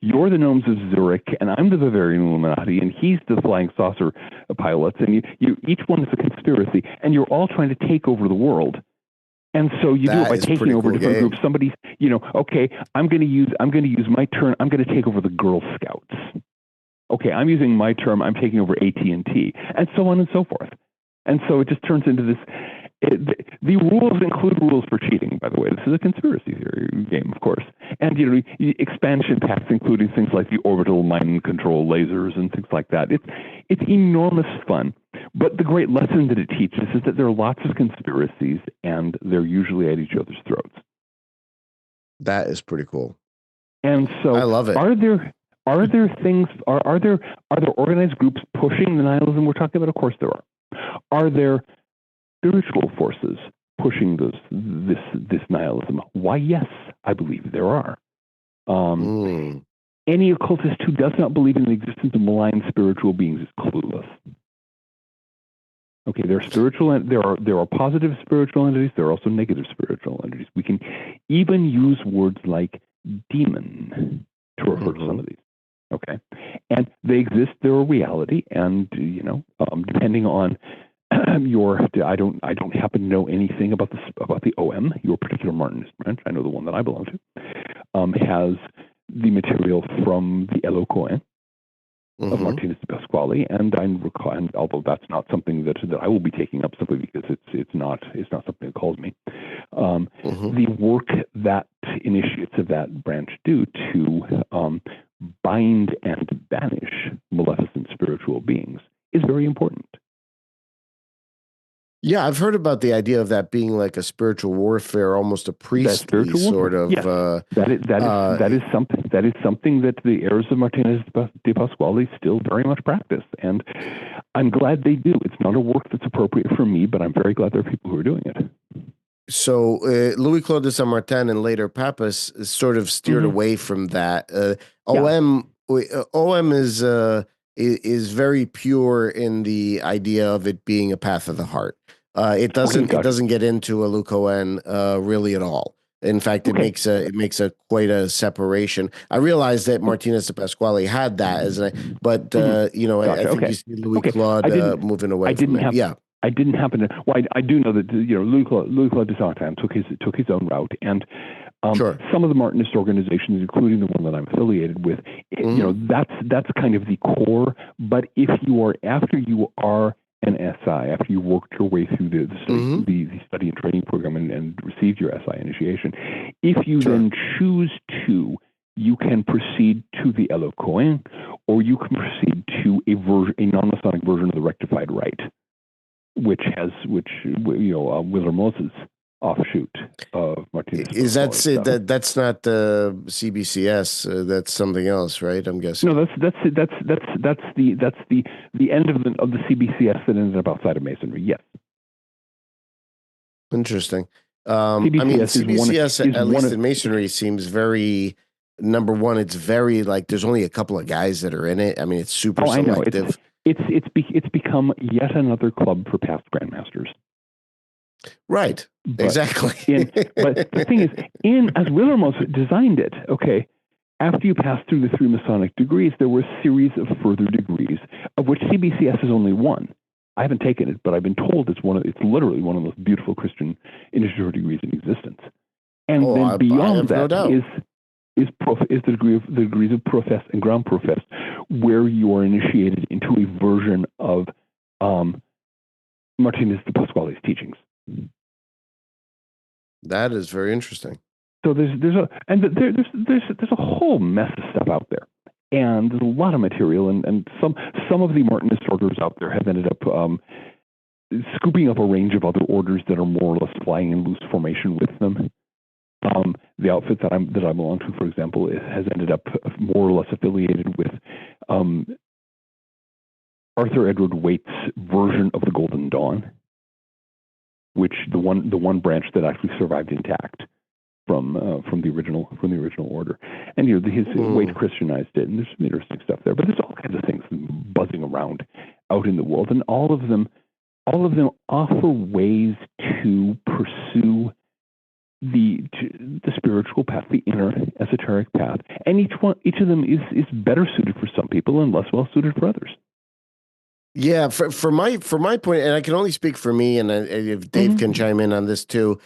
You're the Gnomes of Zurich, and I'm the Bavarian Illuminati, and he's the flying saucer pilots, and you each one is a conspiracy, and you're all trying to take over the world. And so you do it by taking over different groups. Somebody's, okay, I'm going to use my turn. I'm going to take over the Girl Scouts. Okay, I'm using my term. I'm taking over AT&T, and so on and so forth. And so it just turns into this. The rules include rules for cheating, by the way. This is a conspiracy theory game, of course. And, expansion packs, including things like the orbital mind control lasers and things like that. It's enormous fun. But the great lesson that it teaches is that there are lots of conspiracies, and they're usually at each other's throats. That is pretty cool. And so, I love it. Are there things? Are there organized groups pushing the nihilism we're talking about? Of course, there are. Are there spiritual forces pushing this nihilism? Why, yes, I believe there are. Any occultist who does not believe in the existence of malign spiritual beings is clueless. Okay, there are positive spiritual entities. There are also negative spiritual entities. We can even use words like demon to refer to some of these. Okay, and they exist. They're a reality, and depending on I don't happen to know anything about the OM, your particular Martinist branch. I know the one that I belong to has the material from the Eloquent of Martinez de Pasquale, and although that's not something that I will be taking up simply because it's not something that calls me. The work that initiates of that branch do to bind and banish maleficent spiritual beings is very important. Yeah, I've heard about the idea of that being like a spiritual warfare, almost a priestly sort of. Yes. That is something that the heirs of Martinez de Pasquale still very much practice, and I'm glad they do. It's not a work that's appropriate for me, but I'm very glad there are people who are doing it. So Louis Claude de Saint Martin and later Pappas sort of steered away from that. OM is very pure in the idea of it being a path of the heart. It doesn't get into a Lucoen really at all. In fact, it makes a quite a separation. I realized that Martinez de Pasquale had that I think you see Louis Claude moving away from it. I didn't happen to. Well, I do know that Louis Claude de Saint Martin took his own route, and some of the Martinist organizations, including the one that I'm affiliated with, that's kind of the core. But if you are after an SI, after you worked your way through the study and training program and received your SI initiation, if you then choose to, you can proceed to the Eloquent, or you can proceed to a non-Masonic version of the rectified rite, which Willermosa's offshoot of Martinez. Is that's not the CBCS? That's something else, right? I'm guessing. No, that's the end of the CBCS that ended up outside of Masonry. Yes. Interesting. CBCS at least in Masonry seems very. Number one, it's very there's only a couple of guys that are in it. I mean, it's super selective. It's become yet another club for past grandmasters. Right. Exactly. But the thing is, as Willermosa designed it, after you pass through the 3 Masonic degrees, there were a series of further degrees, of which CBCS is only one. I haven't taken it, but I've been told it's literally one of the most beautiful Christian initiatory degrees in existence. And then beyond that is the degrees of profess and ground profess, where you are initiated into a version of Martinez de Pasquale's teachings. That is very interesting. So there's a whole mess of stuff out there, and there's a lot of material, and some of the Martinist orders out there have ended up scooping up a range of other orders that are more or less flying in loose formation with them. The outfit that I belong to, for example, has ended up more or less affiliated with Arthur Edward Waite's version of the Golden Dawn, which the one branch that actually survived intact from the original order. And his Waite Christianized it, and there's some interesting stuff there. But there's all kinds of things buzzing around out in the world, and all of them offer ways to pursue the spiritual path, the inner esoteric path, and each of them is better suited for some people and less well suited for others. Yeah, for my point, and I can only speak for me, and if Dave can chime in on this too.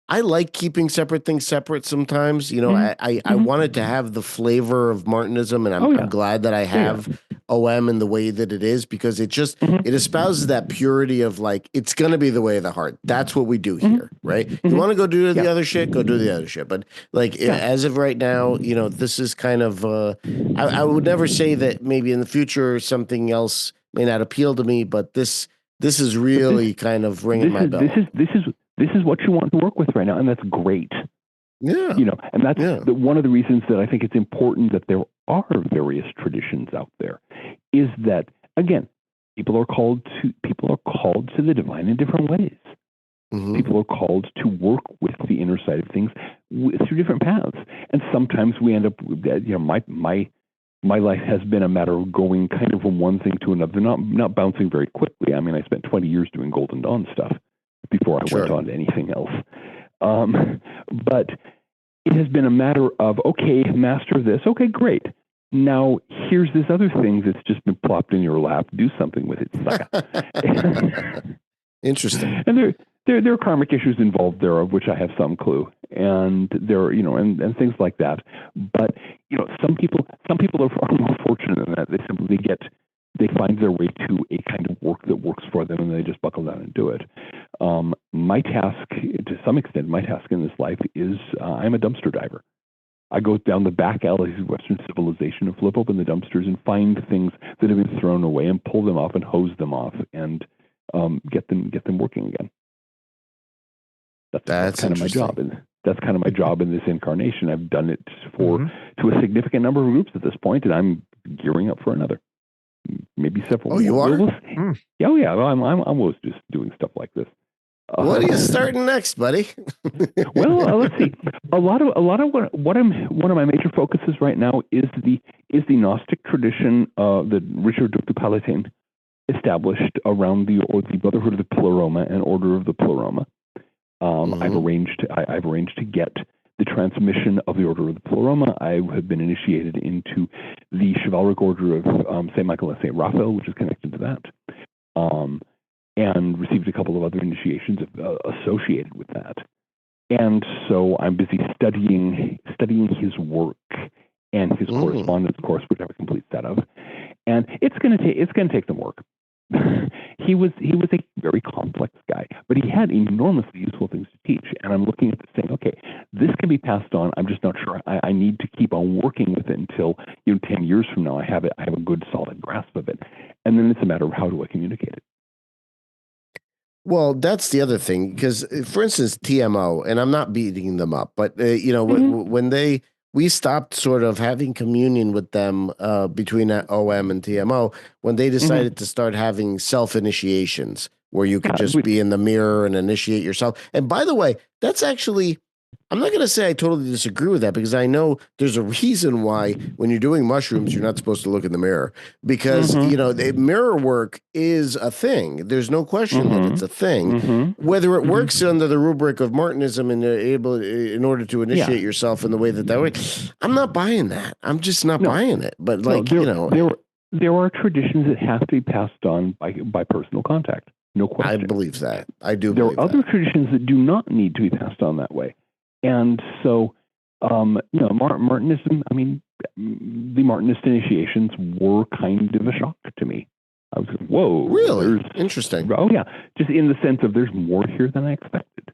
I like keeping separate things separate sometimes. I wanted to have the flavor of Martinism, and I'm glad that I have OM in the way that it is, because it just it espouses that purity of it's going to be the way of the heart. That's what we do here, right? You want to go do the other shit, go do the other shit. But as of right now, this is kind of I would never say that maybe in the future something else may not appeal to me, but this is really kind of ringing my bell. This is what you want to work with right now, and that's great. Yeah. And that's one of the reasons that I think it's important that there are various traditions out there, is that, again, people are called to the divine in different ways. Mm-hmm. People are called to work with the inner side of things through different paths, and sometimes we end up. My life has been a matter of going kind of from one thing to another, not bouncing very quickly. I mean, I spent 20 years doing Golden Dawn stuff before I went on to anything else. But it has been a matter of, okay, master this. Okay, great. Now here's this other thing that's just been plopped in your lap. Do something with it, sucker. Interesting. And there are karmic issues involved there, of which I have some clue, and there, and things like that. But some people are far more fortunate than that. They simply they find their way to a kind of work that works for them, and they just buckle down and do it. My task, to some extent, in this life is I'm a dumpster diver. I go down the back alleys of Western civilization and flip open the dumpsters and find things that have been thrown away and pull them off and hose them off and get them working again. That's kind of my job, and that's kind of my job in this incarnation. I've done it to a significant number of groups at this point, and I'm gearing up for another, maybe several. Oh, you are? Oh, yeah. I'm always just doing stuff like this. What are you starting next, buddy? Well, let's see. A lot of one of my major focuses right now is the Gnostic tradition that Richard du Palatin established around the Brotherhood of the Pleroma and Order of the Pleroma. I've arranged to get the transmission of the Order of the Pleroma. I have been initiated into the chivalric order of St. Michael and St. Raphael, which is connected to that, and received a couple of other initiations associated with that. And so I'm busy studying his work and his correspondence course, which I have a complete set of. And it's going to take some work. He was a very complex guy, but he had enormously useful things to teach. And I'm looking at this saying, okay, this can be passed on. I'm just not sure. I need to keep on working with it until 10 years from now I have a good solid grasp of it. And then it's a matter of how do I communicate it. Well, that's the other thing, because, for instance, TMO, and I'm not beating them up, but when we stopped sort of having communion with them between OM and TMO when they decided to start having self-initiations where you could just be in the mirror and initiate yourself. And by the way, that's actually, I'm not going to say I totally disagree with that, because I know there's a reason why when you're doing mushrooms, you're not supposed to look in the mirror, because, the mirror work is a thing. There's no question that it's a thing. Whether it works under the rubric of Martinism and in order to initiate yourself in the way that works, I'm not buying that. I'm just not buying it. But there are traditions that have to be passed on by personal contact. No question. I believe that. I do. There are other traditions that do not need to be passed on that way. And so, Martinism, I mean, the Martinist initiations were kind of a shock to me. I was like, whoa. Really? Interesting. Oh, yeah. Just in the sense of there's more here than I expected.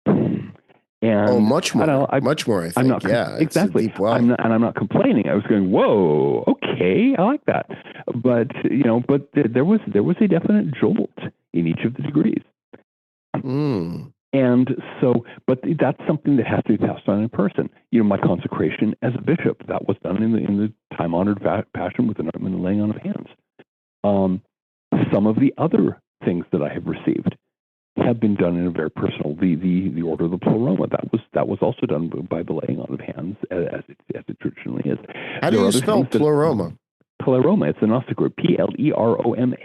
And much more. Much more, I think. Exactly. It's a deep well. I'm not complaining. I was going, whoa, okay, I like that. But, there was a definite jolt in each of the degrees. And so, but that's something that has to be passed on in person. My consecration as a bishop, that was done in the time-honored fashion with the laying on of hands. Some of the other things that I have received have been done in a very personal. The Order of the Pleroma, that was also done by the laying on of hands, as it traditionally is. How do you spell Pleroma? Pleroma. It's a Gnostic word. Pleroma. Pleroma.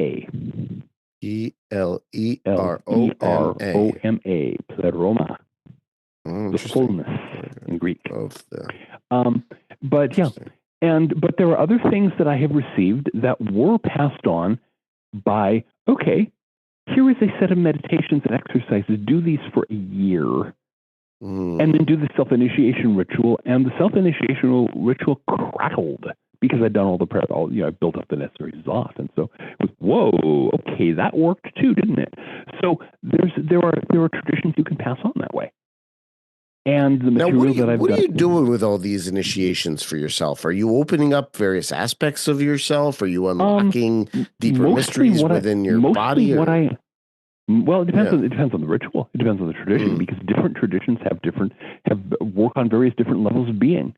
Pleroma. The fullness in Greek. But yeah, but there are other things that I have received that were passed on by, okay, here is a set of meditations and exercises. Do these for a year. And then do the self-initiation ritual. And the self-initiation ritual crackled because I'd done all the prayer, I built up the necessary zot. And so it was, whoa, okay, that worked too, didn't it? So there are traditions you can pass on that way. And the material that I've done. What are you doing with all these initiations for yourself? Are you opening up various aspects of yourself? Are you unlocking deeper mysteries within your body? Well, it depends. It depends on the ritual. It depends on the tradition, because different traditions have work on various different levels of being.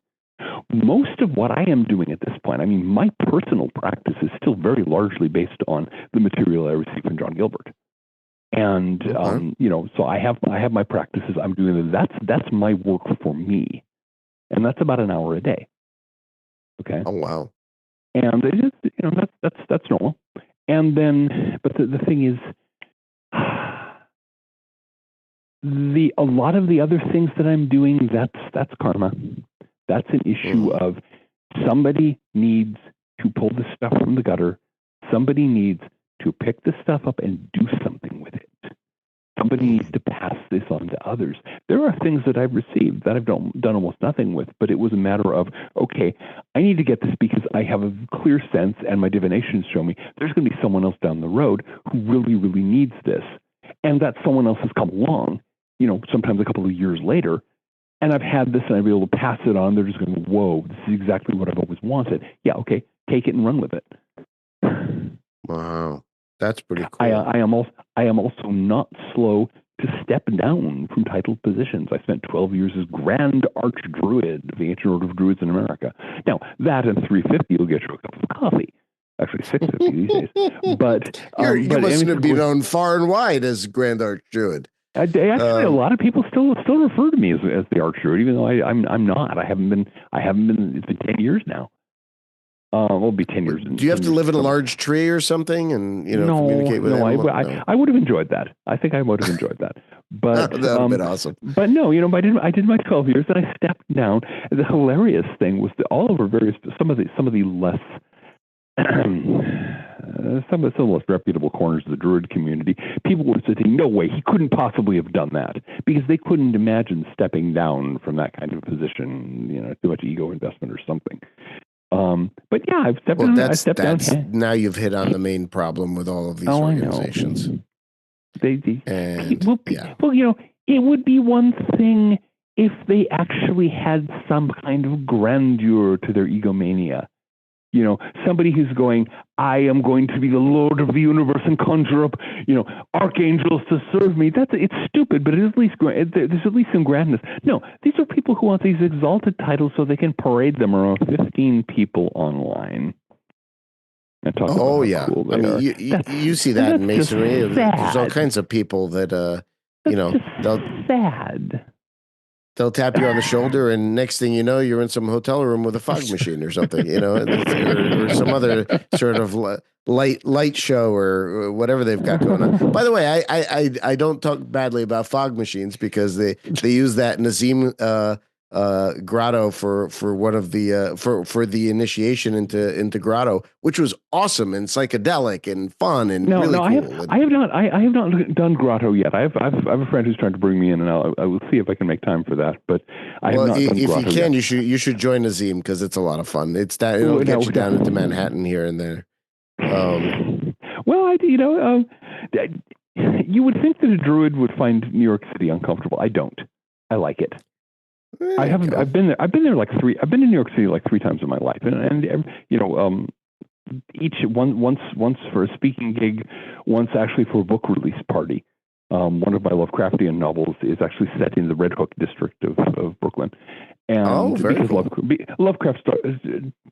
Most of what I am doing at this point, I mean, my personal practice is still very largely based on the material I received from John Gilbert. And so I have my practices. I'm doing that's my work for me, and that's about an hour a day. Okay. Oh wow. And it is, that's normal. And then, but the thing is, a lot of the other things that I'm doing, that's karma. That's an issue of somebody needs to pull the stuff from the gutter. Somebody needs to pick the stuff up and do something with it. Somebody needs to pass this on to others. There are things that I've received that I've done almost nothing with, but it was a matter of, okay, I need to get this because I have a clear sense, and my divinations show me there's going to be someone else down the road who really, really needs this. And that someone else has come along, sometimes a couple of years later, and I've had this and I'll be able to pass it on. They're just going, whoa, this is exactly what I've always wanted. Yeah, okay, take it and run with it. Wow. That's pretty cool. I am also not slow to step down from titled positions. I spent 12 years as Grand Archdruid of the Ancient Order of Druids in America. Now, that and 350 will get you a cup of coffee. Actually, 650 these days. But you must be known far and wide as Grand Archdruid. Actually, a lot of people still refer to me as the Archdruid, even though I'm not. I haven't been. It's been 10 years now. It'll be 10 years. Do you have to live in a large tree or something and communicate with anyone? I would have enjoyed that. I think I would have enjoyed that. But that would have been awesome. But no, I did my 12 years and I stepped down. The hilarious thing was that all over some of the less some of the less reputable corners of the Druid community, people were saying, no way, he couldn't possibly have done that, because they couldn't imagine stepping down from that kind of position, too much ego investment or something. But yeah, I've stepped down. Now you've hit on the main problem with all of these organizations. It would be one thing if they actually had some kind of grandeur to their egomania. Somebody who's going, I am going to be the Lord of the universe and conjure up, archangels to serve me. It's stupid, but there's at least some grandness. No, these are people who want these exalted titles so they can parade them around 15 people online. And talk about how cool they are. You see that in Masonry. There's all kinds of people that, sad. They'll tap you on the shoulder, and next thing you know, you're in some hotel room with a fog machine or something, or some other sort of light show or whatever they've got going on. By the way, I don't talk badly about fog machines, because they use that Nazim grotto for one of the for the initiation into grotto, which was awesome and psychedelic and fun and really cool. I have not done grotto yet. I have a friend who's trying to bring me in, and I will see if I can make time for that. But I have not done grotto if you can, yet. you should join Nazim, because it's a lot of fun. It'll get you down into Manhattan here and there. Well, you would think that a Druid would find New York City uncomfortable. I don't. I like it. I haven't. I've been there. I've been to New York City like 3 times in my life, and each once for a speaking gig, once actually for a book release party. One of my Lovecraftian novels is actually set in the Red Hook district of Brooklyn, and because cool. Lovecraft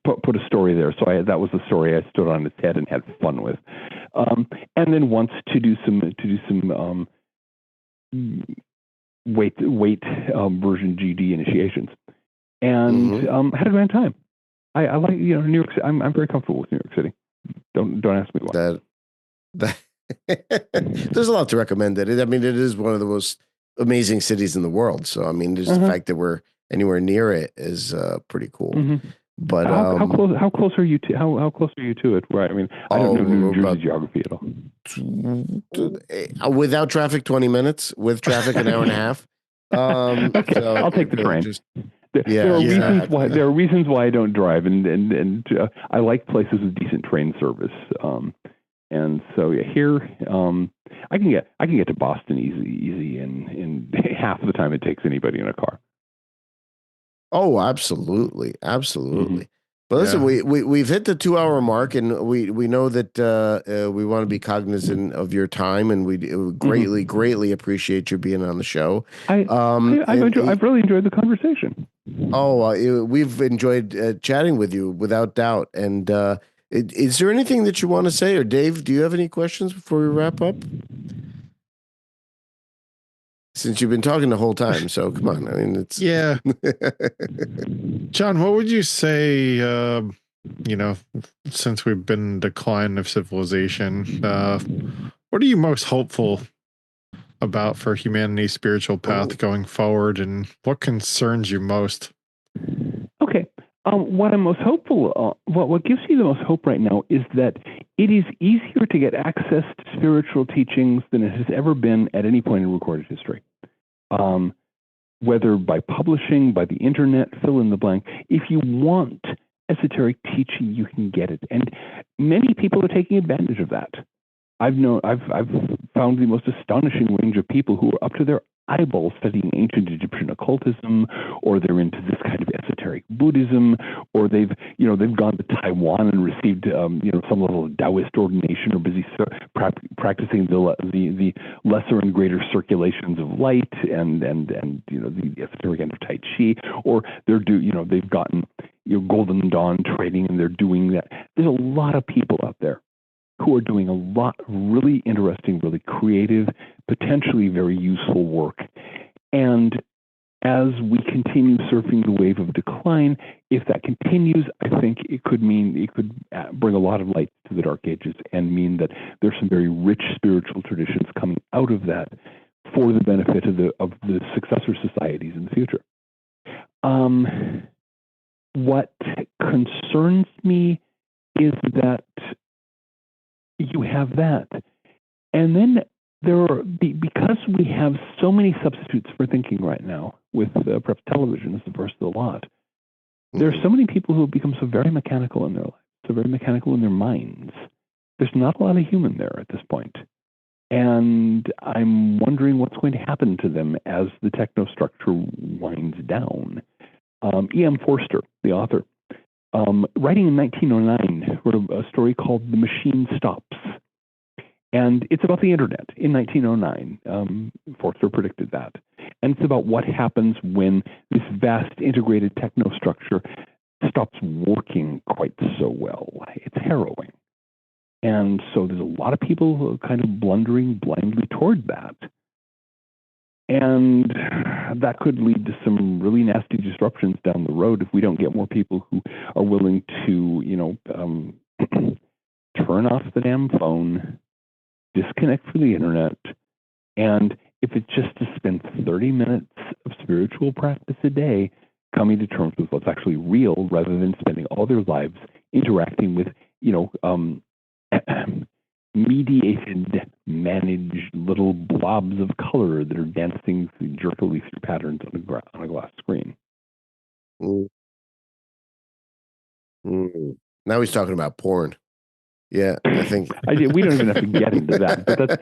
put a story there, so that was the story I stood on its head and had fun with, and then once to do some weight version GD initiations, and had a grand time. I like New York City. I'm very comfortable with New York City. Don't ask me why. There's a lot to recommend it. It is one of the most amazing cities in the world. So just the fact that we're anywhere near it is pretty cool. But how close are you to how close are you to it? Right. I don't know New Jersey geography at all. Without traffic, 20 minutes. With traffic, an hour and a half. Okay, so I'll take the train. There are reasons why I don't drive, and I like places with decent train service. And so here, I can get to Boston easy in half the time it takes anybody in a car. Oh, absolutely, absolutely. Mm-hmm. But listen, we've hit the 2 hour mark, and we know that we want to be cognizant of your time, and we greatly appreciate you being on the show. I've really enjoyed the conversation. We've enjoyed chatting with you without doubt. And is there anything that you want to say, or Dave? Do you have any questions before we wrap up? Since you've been talking the whole time, so come on. I mean, it's John, what would you say? Since we've been in decline of civilization, what are you most hopeful about for humanity's spiritual path going forward, and what concerns you most? Okay. What I'm most hopeful, what gives me the most hope right now is that it is easier to get access to spiritual teachings than it has ever been at any point in recorded history. Whether by publishing, by the internet, fill in the blank. If you want esoteric teaching, you can get it. And many people are taking advantage of that. I've found the most astonishing range of people who are up to their eyeballs studying ancient Egyptian occultism, or they're into this kind of esoteric Buddhism, or they've gone to Taiwan and received some level of Taoist ordination, or busy practicing the lesser and greater circulations of light and the esoteric end of Tai Chi, or they've gotten Golden Dawn training and they're doing that. There's a lot of people out there who are doing a lot of really interesting, really creative, potentially very useful work. And as we continue surfing the wave of decline, if that continues, I think it could bring a lot of light to the Dark Ages and mean that there's some very rich spiritual traditions coming out of that for the benefit of the successor societies in the future. What concerns me is that you have that. And then because we have so many substitutes for thinking right now, with perhaps television as the first of the lot, there are so many people who have become so very mechanical in their lives, so very mechanical in their minds. There's not a lot of human there at this point. And I'm wondering what's going to happen to them as the technostructure winds down. E.M. Forster, the author, writing in 1909, wrote a story called The Machine Stops. And it's about the internet in 1909. Forster predicted that. And it's about what happens when this vast integrated technostructure stops working quite so well. It's harrowing. And so there's a lot of people who are kind of blundering blindly toward that. And that could lead to some really nasty disruptions down the road if we don't get more people who are willing to, turn off the damn phone, disconnect from the internet, and if it's just to spend 30 minutes of spiritual practice a day coming to terms with what's actually real, rather than spending all their lives interacting with, mediated, managed little blobs of color that are dancing jerkily through patterns on a glass screen. Now he's talking about porn. Yeah, I think we don't even have to get into that. But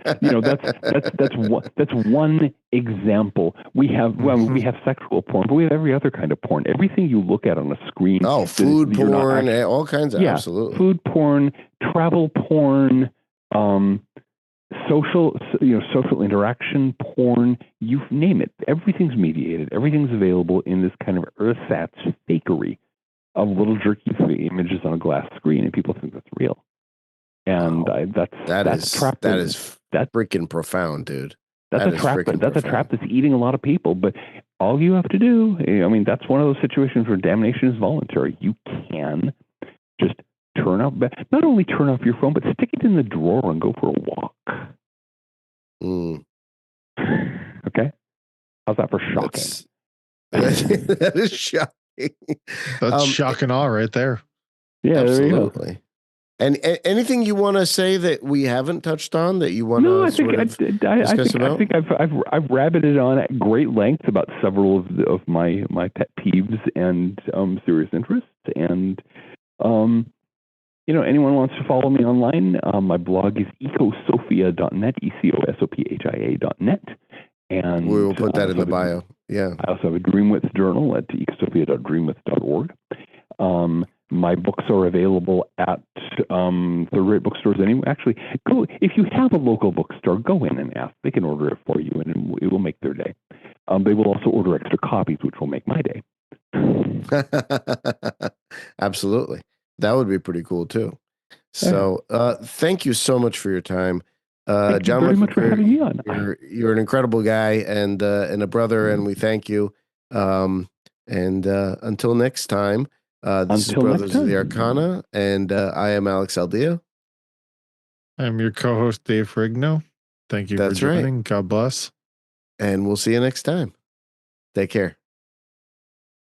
that's one example. We have sexual porn, but we have every other kind of porn. Everything you look at on a screen. Oh, food porn, all kinds of absolutely. Food porn, travel porn, social interaction porn. You name it. Everything's mediated. Everything's available in this kind of ersatz fakery of little jerky images on a glass screen, and people think that's real. And that's freaking profound, dude. That's a trap. That's a trap that's eating a lot of people. But all you have to do, that's one of those situations where damnation is voluntary. You can just not only turn off your phone, but stick it in the drawer and go for a walk. Okay, how's that for shocking? That is shocking. That's shock and awe right there. Yeah, absolutely. There you go. And anything you want to say that we haven't touched on that you want to discuss about? I think I've rabbited on at great length about several of my pet peeves and serious interests. And anyone wants to follow me online, my blog is ecosophia.net, ECOSOPHIA.net. And we will put that in the bio. Yeah. I also have a Dreamwidth journal at ecosopia.dreamwidth.org. My books are available at the rate bookstores anyway. Actually, go if you have a local bookstore, go in and ask. They can order it for you, and it will make their day. They will also order extra copies, which will make my day. Absolutely. That would be pretty cool too. So thank you so much for your time. Thank John you very Michael much for Greer, having me on. you're an incredible guy and a brother, and we thank you. Until next time, this is Brothers of the Arcana, and I am Alex Aldea. I'm your co-host, Dave Rigno. Thank you for joining. Right. God bless. And we'll see you next time. Take care.